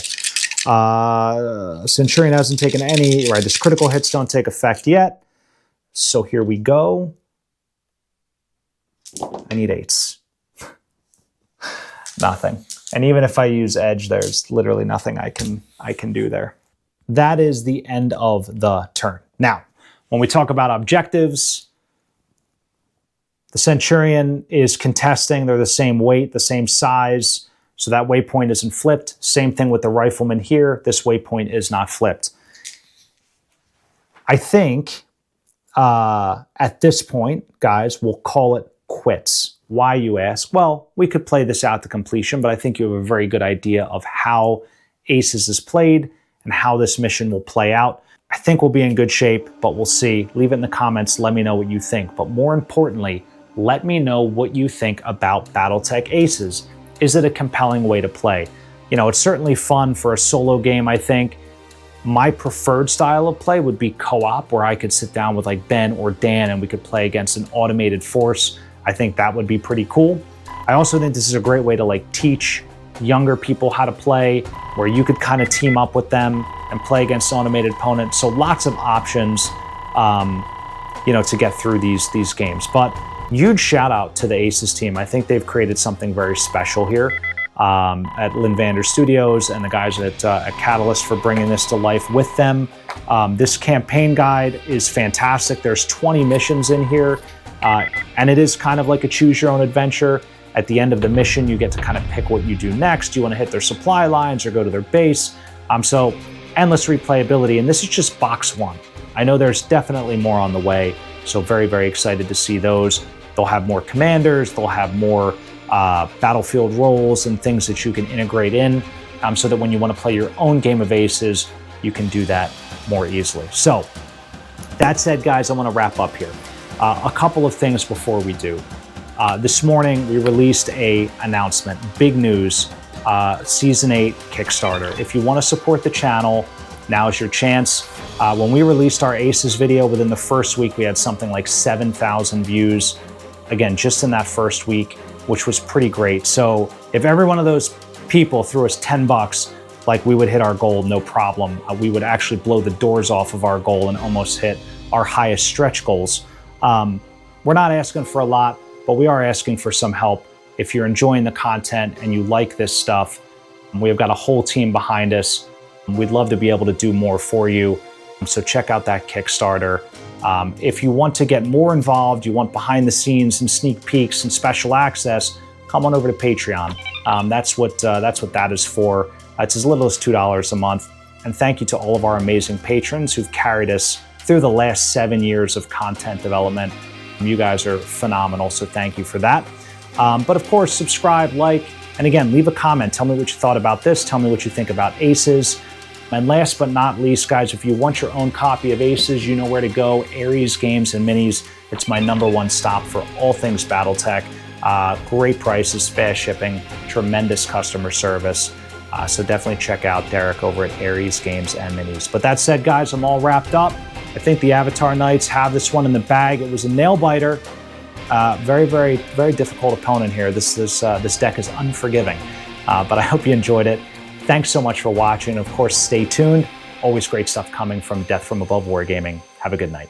Centurion hasn't taken any, right? His critical hits don't take effect yet. So here we go. I need 8s. Nothing. And even if I use edge, there's literally nothing I can do there. That is the end of the turn. Now, when we talk about objectives, The Centurion is contesting. They're the same weight, the same size, so that waypoint isn't flipped. Same thing with the Rifleman here. This waypoint is not flipped. I think at this point, guys, we'll call it quits. Why, you ask? Well, we could play this out to completion, but I think you have a very good idea of how Aces is played and how this mission will play out. I think we'll be in good shape, but we'll see. Leave it in the comments. Let me know what you think. But more importantly, let me know what you think about BattleTech Aces. Is it a compelling way to play? You know, it's certainly fun for a solo game, I think. My preferred style of play would be co-op, where I could sit down with like Ben or Dan and we could play against an automated force. I think that would be pretty cool. I also think this is a great way to like teach younger people how to play, where you could kind of team up with them and play against automated opponents. So lots of options, you know, to get through these games. But huge shout out to the Aces team. I think they've created something very special here at Linvander Studios, and the guys at Catalyst for bringing this to life with them. This campaign guide is fantastic. There's 20 missions in here, and it is kind of like a choose your own adventure. At the end of the mission, you get to kind of pick what you do next. Do you want to hit their supply lines or go to their base? So endless replayability, and this is just box one. I know there's definitely more on the way, so very, very excited to see those. They'll have more commanders, they'll have more battlefield roles and things that you can integrate in, so that when you want to play your own game of Aces, you can do that more easily. So that said, guys, I want to wrap up here. A couple of things before we do. This morning, we released an announcement, big news, Season 8 Kickstarter. If you want to support the channel, now's your chance. When we released our Aces video, within the first week, we had something like 7,000 views. Again, just in that first week, which was pretty great. So if every one of those people threw us 10 bucks, like, we would hit our goal, no problem. We would actually blow the doors off of our goal and almost hit our highest stretch goals. We're not asking for a lot, but we are asking for some help. If you're enjoying the content and you like this stuff, we've got a whole team behind us. We'd love to be able to do more for you. So check out that Kickstarter. If you want to get more involved, you want behind the scenes and sneak peeks and special access, come on over to Patreon. That's what that is for. It's as little as $2 a month. And thank you to all of our amazing patrons who've carried us through the last 7 years of content development. You guys are phenomenal, so thank you for that. But of course, subscribe, like, and again, leave a comment. Tell me what you thought about this. Tell me what you think about Aces. And last but not least, guys, if you want your own copy of Aces, you know where to go. Aries Games and Minis. It's my #1 stop for all things BattleTech. Great prices, fast shipping, tremendous customer service. So definitely check out Derek over at Aries Games and Minis. But that said, guys, I'm all wrapped up. I think the Avatar Knights have this one in the bag. It was a nail biter. Very, very, very difficult opponent here. This deck is unforgiving, but I hope you enjoyed it. Thanks so much for watching. Of course, stay tuned. Always great stuff coming from From Above Wargaming. Have a good night.